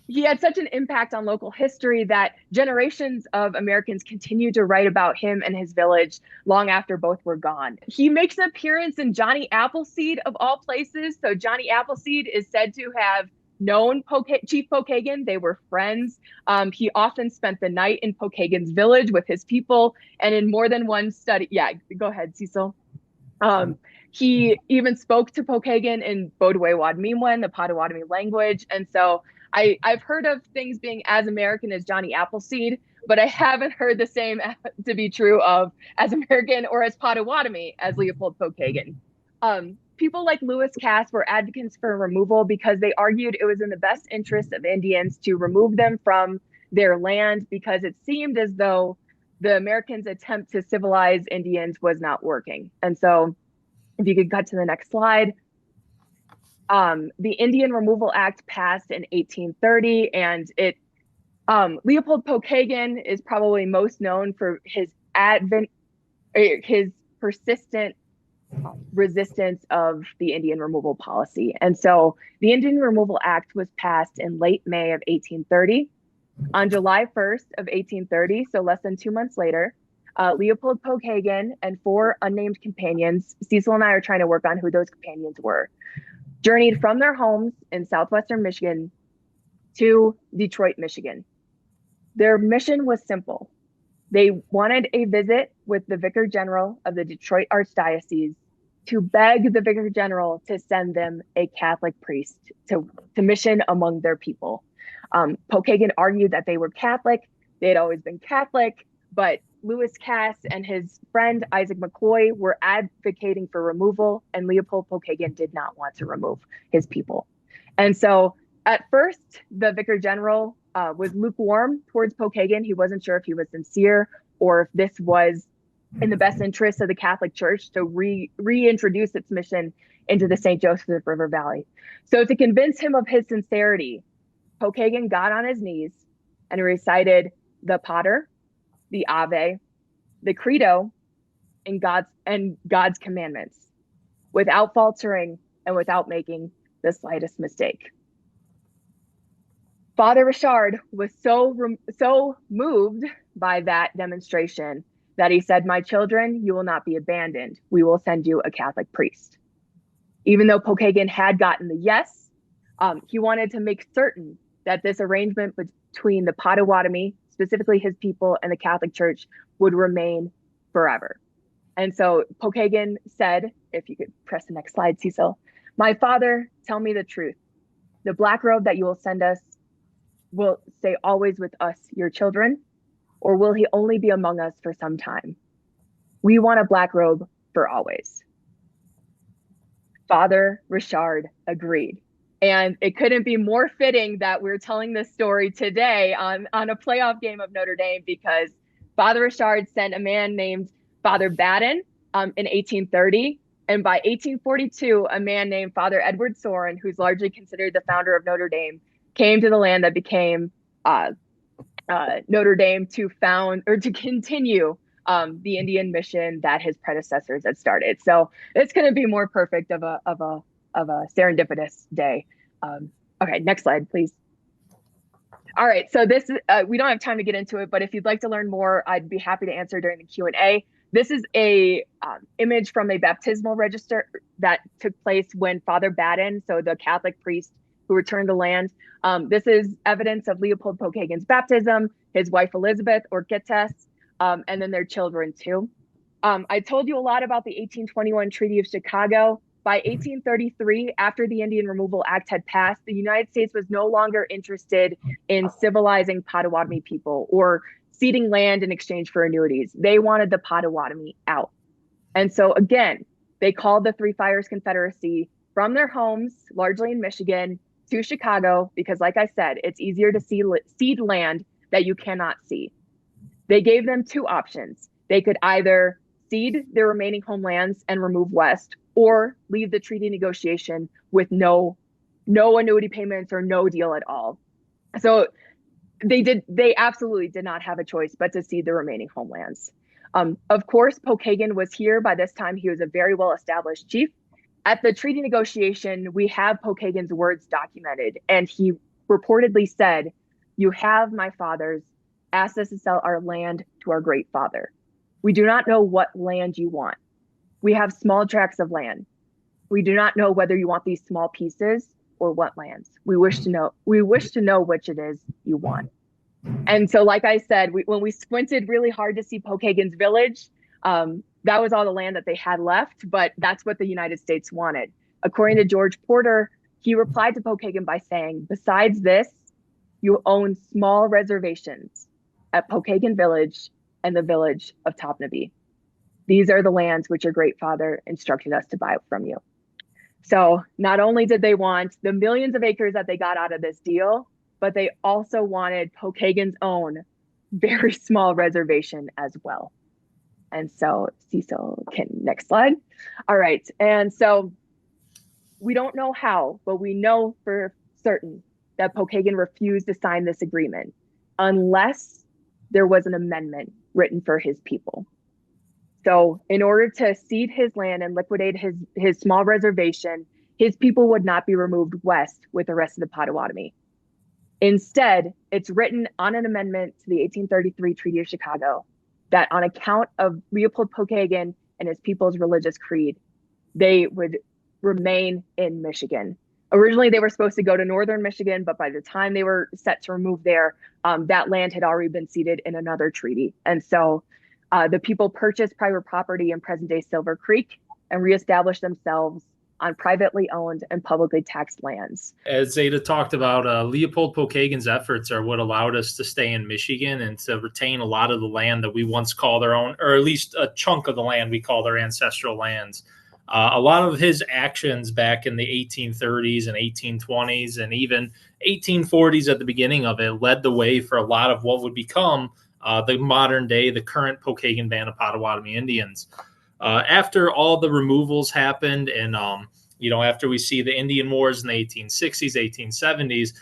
he had such an impact on local history that generations of Americans continued to write about him and his village long after both were gone. He makes an appearance in Johnny Appleseed, of all places. So Johnny Appleseed is said to have known Chief Pokagon. They were friends. He often spent the night in Pokagon's village with his people, and in more than one study. Yeah, go ahead, Cecil. He even spoke to Pokagon in Bodaway-Wadmimwen, the Potawatomi language. And so I've heard of things being as American as Johnny Appleseed, but I haven't heard the same to be true of as American or as Potawatomi as Leopold Pokagon. People like Lewis Cass were advocates for removal because they argued it was in the best interest of Indians to remove them from their land, because it seemed as though the Americans' attempt to civilize Indians was not working. And so if you could cut to the next slide. The Indian Removal Act passed in 1830, and Leopold Pokagon is probably most known for his persistent resistance of the Indian removal policy. And so the Indian Removal Act was passed in late May of 1830. On July 1st of 1830, so less than 2 months later, Leopold Pokagon and 4 unnamed companions, Cecil and I are trying to work on who those companions were, journeyed from their homes in southwestern Michigan to Detroit, Michigan. Their mission was simple. They wanted a visit with the Vicar General of the Detroit Archdiocese to beg the Vicar General to send them a Catholic priest to mission among their people. Pokagon argued that they were Catholic. They had always been Catholic, but Lewis Cass and his friend Isaac McCloy were advocating for removal, and Leopold Pokagon did not want to remove his people. And so at first, the Vicar General was lukewarm towards Pokagon. He wasn't sure if he was sincere or if this was in the best interest of the Catholic Church to reintroduce its mission into the St. Joseph River Valley. So to convince him of his sincerity, Pokagon got on his knees and recited the Pater, the Ave, the Credo, and God's commandments, without faltering and without making the slightest mistake. Father Richard was so moved by that demonstration that he said, "My children, you will not be abandoned. We will send you a Catholic priest." Even though Pokagon had gotten the yes, he wanted to make certain that this arrangement between the Potawatomi, specifically his people, and the Catholic Church would remain forever. And so Pokagon said, if you could press the next slide, Cecil, "My father, tell me the truth. The black robe that you will send us will stay always with us, your children, or will he only be among us for some time? We want a black robe for always." Father Richard agreed. And it couldn't be more fitting that we're telling this story today on a playoff game of Notre Dame, because Father Richard sent a man named Father Baden in 1830. And by 1842, a man named Father Edward Sorin, who's largely considered the founder of Notre Dame, came to the land that became Notre Dame to found or to continue the Indian mission that his predecessors had started. So it's going to be more perfect of a serendipitous day. Okay, next slide, please. All right, so this is, we don't have time to get into it, but if you'd like to learn more, I'd be happy to answer during the Q&A. This is a image from a baptismal register that took place when Father Baden, so the Catholic priest who returned the land, this is evidence of Leopold Pokagon's baptism, his wife Elizabeth, or Kittes, and then their children too. I told you a lot about the 1821 Treaty of Chicago. By 1833, after the Indian Removal Act had passed, the United States was no longer interested in civilizing Potawatomi people or ceding land in exchange for annuities. They wanted the Potawatomi out. And so again, they called the Three Fires Confederacy from their homes, largely in Michigan, to Chicago, because like I said, it's easier to cede land that you cannot see. They gave them 2 options. They could either cede their remaining homelands and remove west, or leave the treaty negotiation with no annuity payments or no deal at all. So they absolutely did not have a choice but to cede the remaining homelands. Of course, Pokagon was here. By this time, he was a very well-established chief. At the treaty negotiation, we have Pokagon's words documented, and he reportedly said, "You have, my fathers, asked us to sell our land to our great father. We do not know what land you want. We have small tracts of land. We do not know whether you want these small pieces or what lands. We wish to know which it is you want." And so, like I said, when we squinted really hard to see Pokagon's village, that was all the land that they had left, but that's what the United States wanted. According to George Porter, he replied to Pokagon by saying, "Besides this, you own small reservations at Pokagon Village and the village of Topnaby. These are the lands which your great father instructed us to buy from you." So not only did they want the millions of acres that they got out of this deal, but they also wanted Pokagon's own very small reservation as well. And so Cecil can, next slide. All right. And so we don't know how, but we know for certain that Pokagon refused to sign this agreement unless there was an amendment written for his people. So in order to cede his land and liquidate his small reservation, his people would not be removed west with the rest of the Potawatomi. Instead, it's written on an amendment to the 1833 Treaty of Chicago that on account of Leopold Pokagon and his people's religious creed, they would remain in Michigan. Originally, they were supposed to go to northern Michigan, but by the time they were set to remove there, that land had already been ceded in another treaty. And so the people purchased private property in present-day Silver Creek and reestablished themselves on privately owned and publicly taxed lands. As Zada talked about, Leopold Pokagon's efforts are what allowed us to stay in Michigan and to retain a lot of the land that we once called our own, or at least a chunk of the land we called our ancestral lands. A lot of his actions back in the 1830s and 1820s and even 1840s at the beginning of it led the way for a lot of what would become the modern day, the current Pokagon Band of Potawatomi Indians. After all the removals happened and, after we see the Indian Wars in the 1860s, 1870s,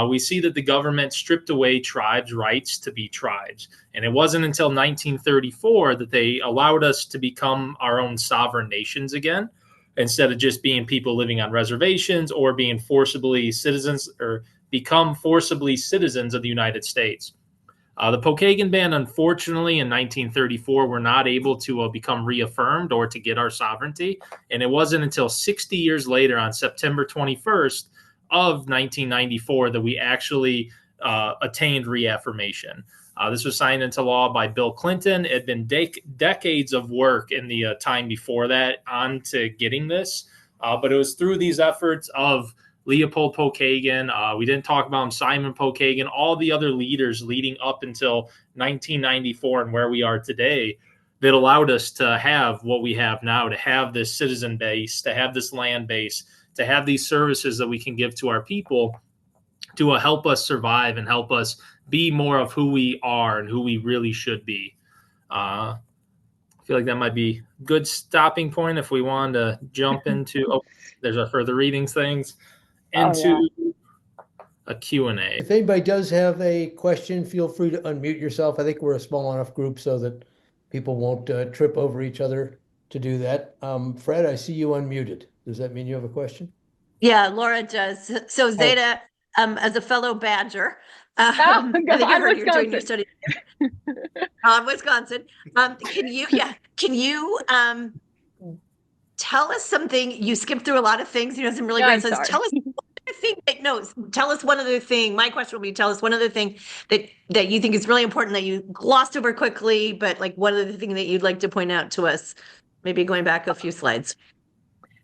we see that the government stripped away tribes' rights to be tribes. And it wasn't until 1934 that they allowed us to become our own sovereign nations again, instead of just being people living on reservations or being forcibly citizens or become forcibly citizens of the United States. The Pokagon Band, unfortunately, in 1934, were not able to become reaffirmed or to get our sovereignty. And it wasn't until 60 years later, on September 21st of 1994, that we actually attained reaffirmation. This was signed into law by Bill Clinton. It had been decades of work in the time before that on to getting this. But it was through these efforts of Leopold Pokagon. We didn't talk about him, Simon Pokagon, all the other leaders leading up until 1994 and where we are today that allowed us to have what we have now, to have this citizen base, to have this land base, to have these services that we can give to our people to help us survive and help us be more of who we are and who we really should be. I feel like that might be a good stopping point if we wanted to jump into, there's our further readings things. Into a Q&A. If anybody does have a question, feel free to unmute yourself. I think we're a small enough group so that people won't trip over each other to do that. Fred, I see you unmuted. Does that mean you have a question? Yeah, Laura does. So Zada, as a fellow Badger, I think you're doing your study on Wisconsin. Can you tell us something? You skipped through a lot of things. Some really great. So tell us one other thing. Tell us one other thing. My question will be: tell us one other thing that you think is really important that you glossed over quickly, but like one other thing that you'd like to point out to us. Maybe going back a few slides.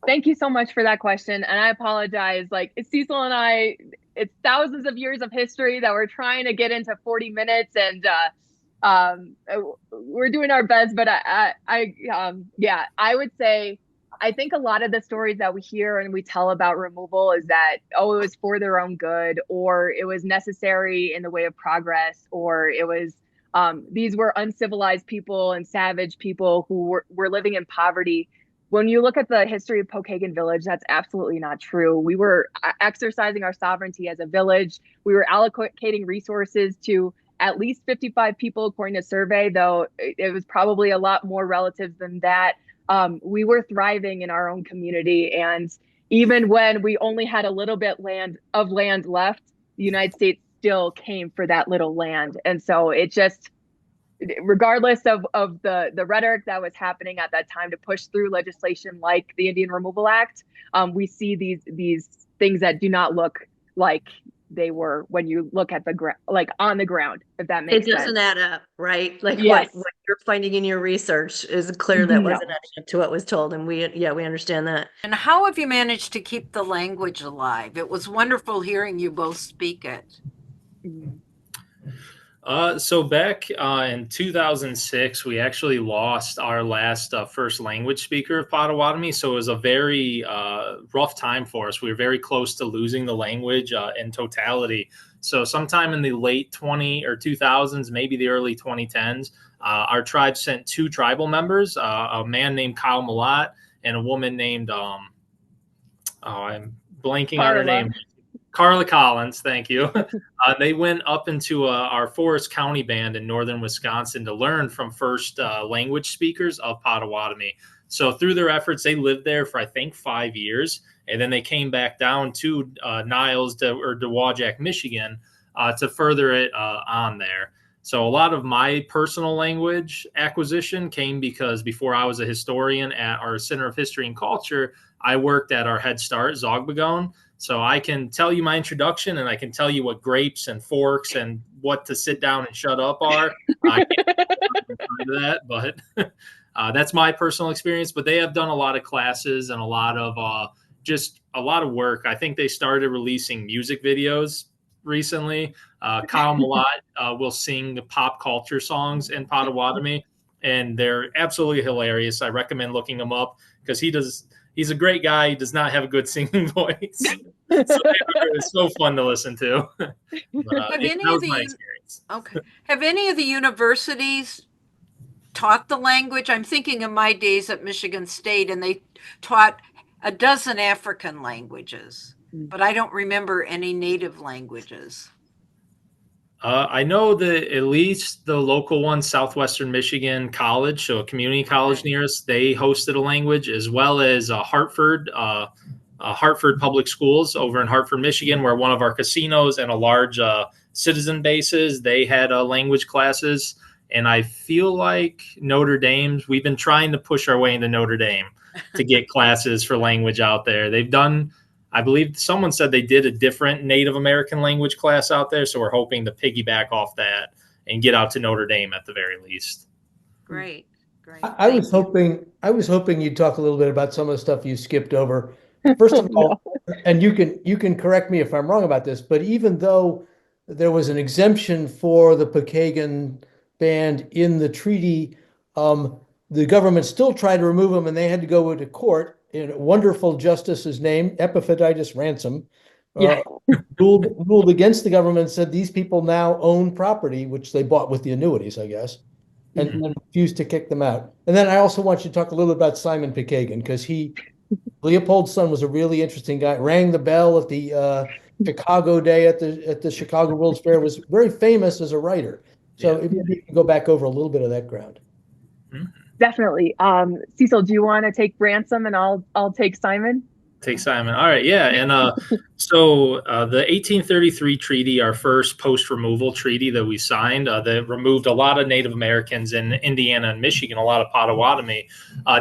Thank you so much for that question. And I apologize. Like Cecil and I, it's thousands of years of history that we're trying to get into 40 minutes, and we're doing our best. But I would say, I think a lot of the stories that we hear and we tell about removal is that, it was for their own good, or it was necessary in the way of progress, or it was, these were uncivilized people and savage people who were living in poverty. When you look at the history of Pokagon Village, that's absolutely not true. We were exercising our sovereignty as a village. We were allocating resources to at least 55 people, according to survey, though it was probably a lot more relatives than that. We were thriving in our own community. And even when we only had a little bit of land left, the United States still came for that little land. And so it just, regardless of the rhetoric that was happening at that time to push through legislation like the Indian Removal Act, we see these things that do not look like they were when you look at the ground, like on the ground, if that makes sense. It doesn't add up, right? Like yes. what you're finding in your research is clear that wasn't adding up to what was told. And we understand that. And how have you managed to keep the language alive? It was wonderful hearing you both speak it. So back in 2006, we actually lost our last first language speaker of Potawatomi. So it was a very rough time for us. We were very close to losing the language in totality. So sometime in the late 2000s, maybe the early 2010s, our tribe sent 2 tribal members, a man named Kyle Malott and a woman named, I'm blanking on her name. Carla Collins, thank you. They went up into our Forest County band in northern Wisconsin to learn from first language speakers of Potawatomi. So through their efforts, they lived there for, I think, 5 years. And then they came back down to Niles or Dowagiac, Michigan, to further it on there. So a lot of my personal language acquisition came because before I was a historian at our Center of History and Culture, I worked at our Head Start, Zogbagon. So I can tell you my introduction, and I can tell you what grapes and forks and what to sit down and shut up are. I can't do that, but that's my personal experience. But they have done a lot of classes and a lot of just a lot of work. I think they started releasing music videos recently. Kyle Malott will sing the pop culture songs in Potawatomi, and they're absolutely hilarious. I recommend looking them up because he's a great guy. He does not have a good singing voice. So it's so fun to listen to. But, that was my experience. Okay. Have any of the universities taught the language? I'm thinking of my days at Michigan State, and they taught a dozen African languages, but I don't remember any native languages. I know that at least the local one, Southwestern Michigan College, so a community college near us, they hosted a language, as well as Hartford Public Schools over in Hartford, Michigan, where one of our casinos and a large citizen base is. They had language classes. And I feel like Notre Dame, we've been trying to push our way into Notre Dame to get classes for language out there. They've done, I believe someone said they did a different Native American language class out there. So we're hoping to piggyback off that and get out to Notre Dame at the very least. Great. I was hoping you'd talk a little bit about some of the stuff you skipped over. First of all, and you can correct me if I'm wrong about this, but even though there was an exemption for the Pokagon Band in the treaty, the government still tried to remove them, and they had to go into court. In a wonderful justice's name, Epaphroditus Ransom, ruled against the government and said these people now own property, which they bought with the annuities, I guess, and refused to kick them out. And then I also want you to talk a little bit about Simon Pokagon, because Leopold's son was a really interesting guy. Rang the bell at the Chicago Day at the Chicago World's Fair. Was very famous as a writer. So if you can go back over a little bit of that ground. Definitely. Cecil, do you want to take Ransom and I'll take Simon? Take Simon. All right. Yeah. And so the 1833 treaty, our first post-removal treaty that we signed, that removed a lot of Native Americans in Indiana and Michigan, a lot of Potawatomi,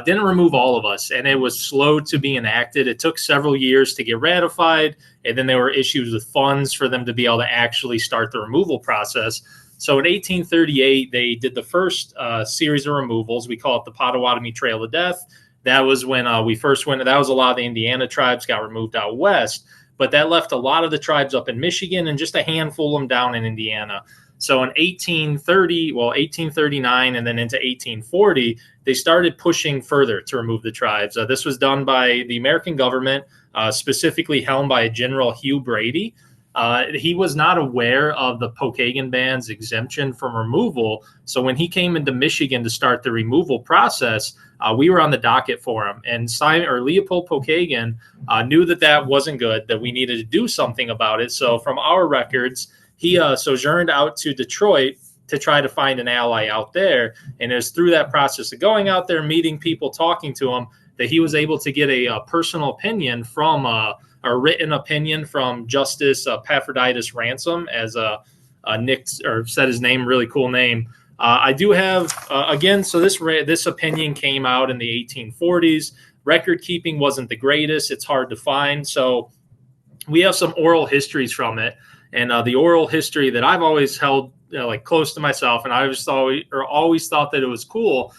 didn't remove all of us. And it was slow to be enacted. It took several years to get ratified. And then there were issues with funds for them to be able to actually start the removal process. So in 1838, they did the first series of removals. We call it the Potawatomi Trail of Death. That was when we first went. That was a lot of the Indiana tribes got removed out west, but that left a lot of the tribes up in Michigan and just a handful of them down in Indiana. So in 1839 and then into 1840, they started pushing further to remove the tribes. This was done by the American government, specifically helmed by General Hugh Brady. He was not aware of the Pokagon Band's exemption from removal. So when he came into Michigan to start the removal process, we were on the docket for him. And Leopold Pokagon knew that wasn't good, that we needed to do something about it. So from our records, he sojourned out to Detroit to try to find an ally out there. And it was through that process of going out there, meeting people, talking to them, that he was able to get a personal opinion from a written opinion from Justice Epaphroditus Ransom, as Nick said his name, really cool name. I do have, again, so this opinion came out in the 1840s. Record keeping wasn't the greatest. It's hard to find. So we have some oral histories from it. And the oral history that I've always held like close to myself, and I just always thought that it was cool,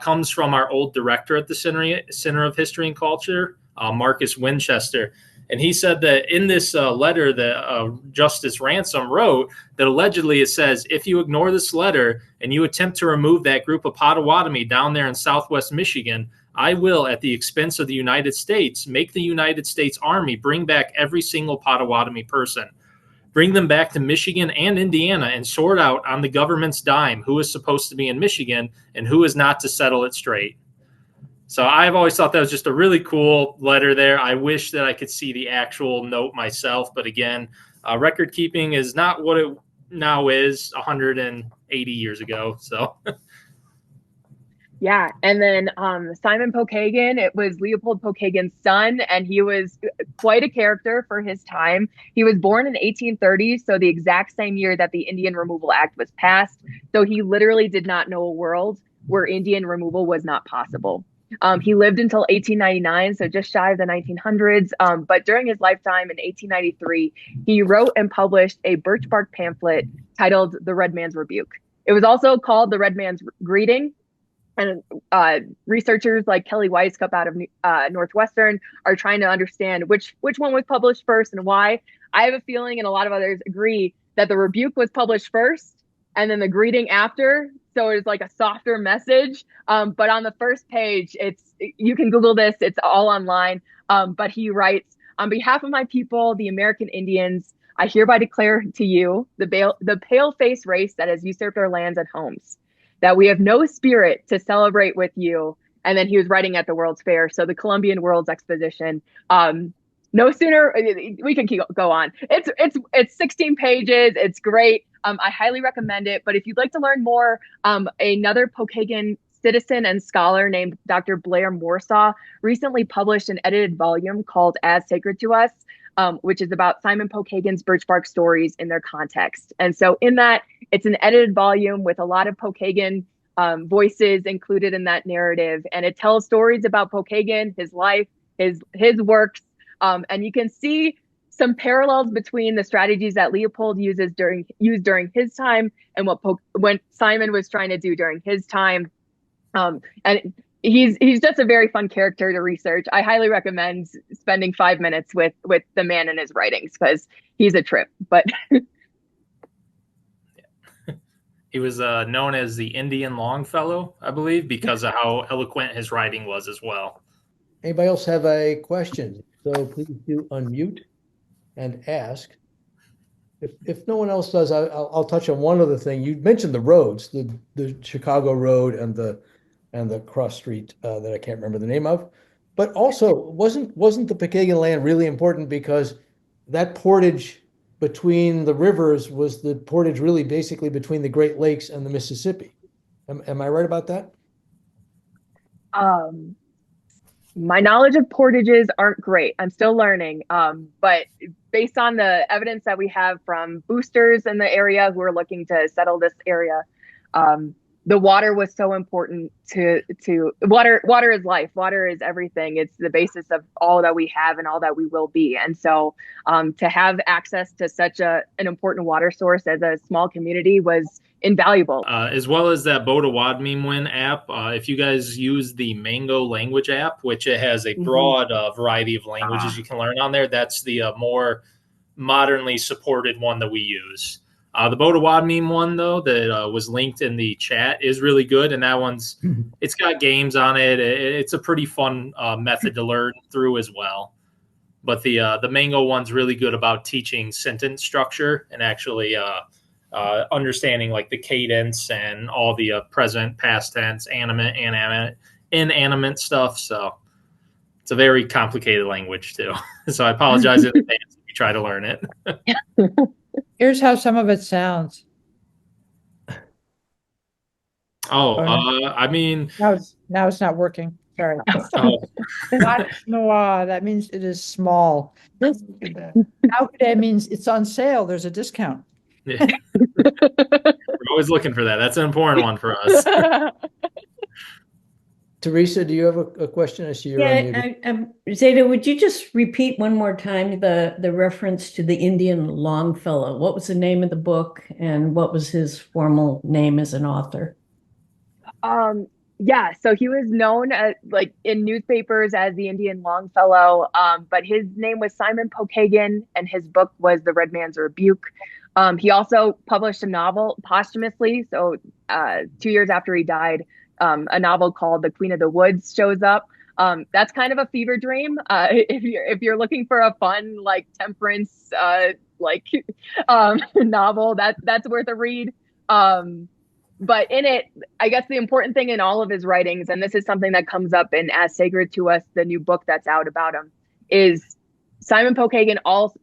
comes from our old director at the Center of History and Culture, Marcus Winchester. And he said that in this letter that Justice Ransom wrote, that allegedly it says, if you ignore this letter and you attempt to remove that group of Potawatomi down there in Southwest Michigan, I will, at the expense of the United States, make the United States Army bring back every single Potawatomi person. bring them back to Michigan and Indiana, and sort out on the government's dime who is supposed to be in Michigan and who is not, to settle it straight. So I've always thought that was just a really cool letter there. I wish that I could see the actual note myself, but again, record keeping is not what it now is 180 years ago. So yeah, and then Simon Pokagon, it was Leopold Pokagon's son, and he was quite a character for his time. He was born in 1830, so the exact same year that the Indian Removal Act was passed. So he literally did not know a world where Indian removal was not possible. He lived until 1899, so just shy of the 1900s. But during his lifetime in 1893, he wrote and published a birch bark pamphlet titled The Red Man's Rebuke. It was also called The Red Man's Greeting. And researchers like Kelly Weisskopf out of Northwestern are trying to understand which one was published first and why. I have a feeling, and a lot of others agree, that the rebuke was published first and then the greeting after. So it's like a softer message. But on the first page, you can Google this. It's all online. But he writes, "On behalf of my people, the American Indians, I hereby declare to you, the pale-faced race that has usurped our lands and homes, that we have no spirit to celebrate with you." And then he was writing at the World's Fair. So the Columbian World's Exposition. No sooner, we can go on. It's 16 pages. It's great. I highly recommend it. But if you'd like to learn more, another Pokagon citizen and scholar named Dr. Blair Morsaw recently published an edited volume called As Sacred to Us, which is about Simon Pokagon's birch bark stories in their context. And so in that, it's an edited volume with a lot of Pokagon voices included in that narrative. And it tells stories about Pokagon, his life, his works. And you can see some parallels between the strategies that Leopold used during his time and when Simon was trying to do during his time. And he's just a very fun character to research. I highly recommend spending 5 minutes with the man and his writings, because he's a trip. But he was known as the Indian Longfellow, I believe, because of how eloquent his writing was as well. Anybody else have a question? So please do unmute and ask. If no one else does, I'll touch on one other thing. You mentioned the roads, the Chicago Road and the cross street that I can't remember the name of. But also, wasn't the Pokagon land really important, because that portage between the rivers was the portage really basically between the Great Lakes and the Mississippi? Am I right about that? My knowledge of portages aren't great. I'm still learning. But based on the evidence that we have from boosters in the area who are looking to settle this area, the water was so important to water is life. Water is everything. It's the basis of all that we have and all that we will be. And so to have access to such an important water source as a small community was invaluable. As well as that Potawatomi app. If you guys use the Mango language app, which it has a broad variety of languages you can learn on there, that's the more modernly supported one that we use. The Potawatomi one, though, that was linked in the chat is really good. And that one's, it's got games on it. It's a pretty fun method to learn through as well. But the Mango one's really good about teaching sentence structure and actually understanding like the cadence and all the present, past tense, animate, inanimate stuff. So it's a very complicated language too. So I apologize in advance if you try to learn it. Here's how some of it sounds. I mean, now it's not working. Sorry. That means it is small. That means it's on sale. There's a discount. Yeah. We're always looking for that. That's an important one for us. Teresa, do you have a question? I see you're on Zada, would you just repeat one more time the reference to the Indian Longfellow? What was the name of the book, and what was his formal name as an author? Yeah, so he was known as, like, in newspapers as the Indian Longfellow, but his name was Simon Pokagon, and his book was The Red Man's Rebuke. He also published a novel posthumously, so 2 years after he died. A novel called The Queen of the Woods shows up. That's kind of a fever dream. If you're looking for a fun like temperance novel, that's worth a read. But in it, I guess the important thing in all of his writings, and this is something that comes up in As Sacred to Us, the new book that's out about him, is Simon Pokagon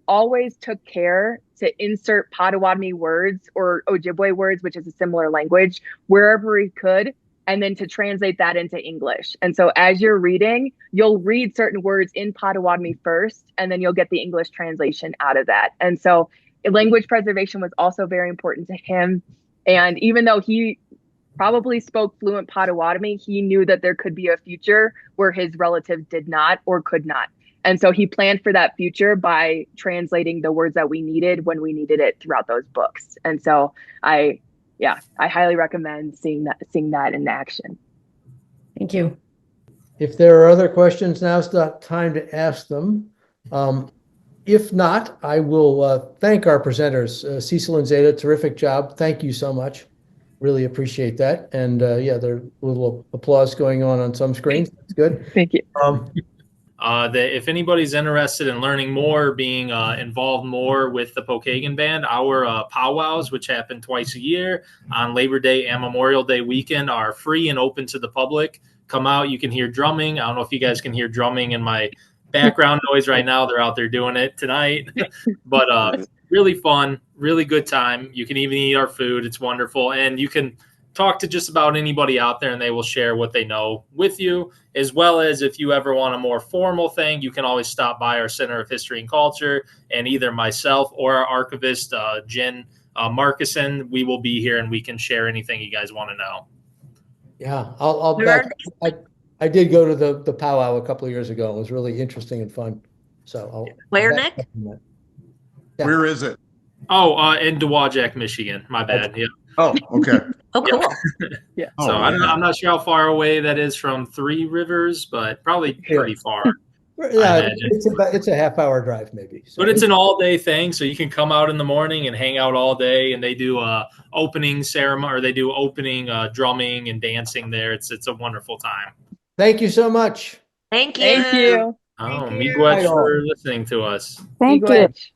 always took care to insert Potawatomi words or Ojibwe words, which is a similar language, wherever he could, and then to translate that into English. And so as you're reading, you'll read certain words in Potawatomi first, and then you'll get the English translation out of that. And so language preservation was also very important to him. And even though he probably spoke fluent Potawatomi, he knew that there could be a future where his relatives did not or could not. And so he planned for that future by translating the words that we needed when we needed it throughout those books. And so I highly recommend seeing that in action. Thank you. If there are other questions, now's the time to ask them. If not, I will thank our presenters, Cecil and Zada. Terrific job. Thank you so much. Really appreciate that. And there's a little applause going on some screens. That's good. Thank you. If anybody's interested in learning more, being involved more with the Pokagon Band, our powwows, which happen twice a year on Labor Day and Memorial Day weekend, are free and open to the public. Come out. You can hear drumming. I don't know if you guys can hear drumming in my background noise right now. They're out there doing it tonight. But really fun, really good time. You can even eat our food. It's wonderful. And you can talk to just about anybody out there, and they will share what they know with you, as well as if you ever want a more formal thing, you can always stop by our Center of History and Culture, and either myself or our archivist, Jen Markison, we will be here and we can share anything you guys want to know. Yeah, I'll back. I did go to the powwow a couple of years ago. It was really interesting and fun. So where, Nick? Yeah. Where is it? Oh, in Dowagiac, Michigan. My bad. Yeah. Oh, okay. Oh, cool. Yeah. So I'm not sure how far away that is from Three Rivers, but probably pretty far. Yeah, it's a half-hour drive maybe. So but it's an all-day thing, so you can come out in the morning and hang out all day. And they do opening ceremony, or they do opening drumming and dancing there. It's a wonderful time. Thank you so much. Thank you. Thank you. Oh, Thank you. miigwech for listening to us. Thank you. Miigwech.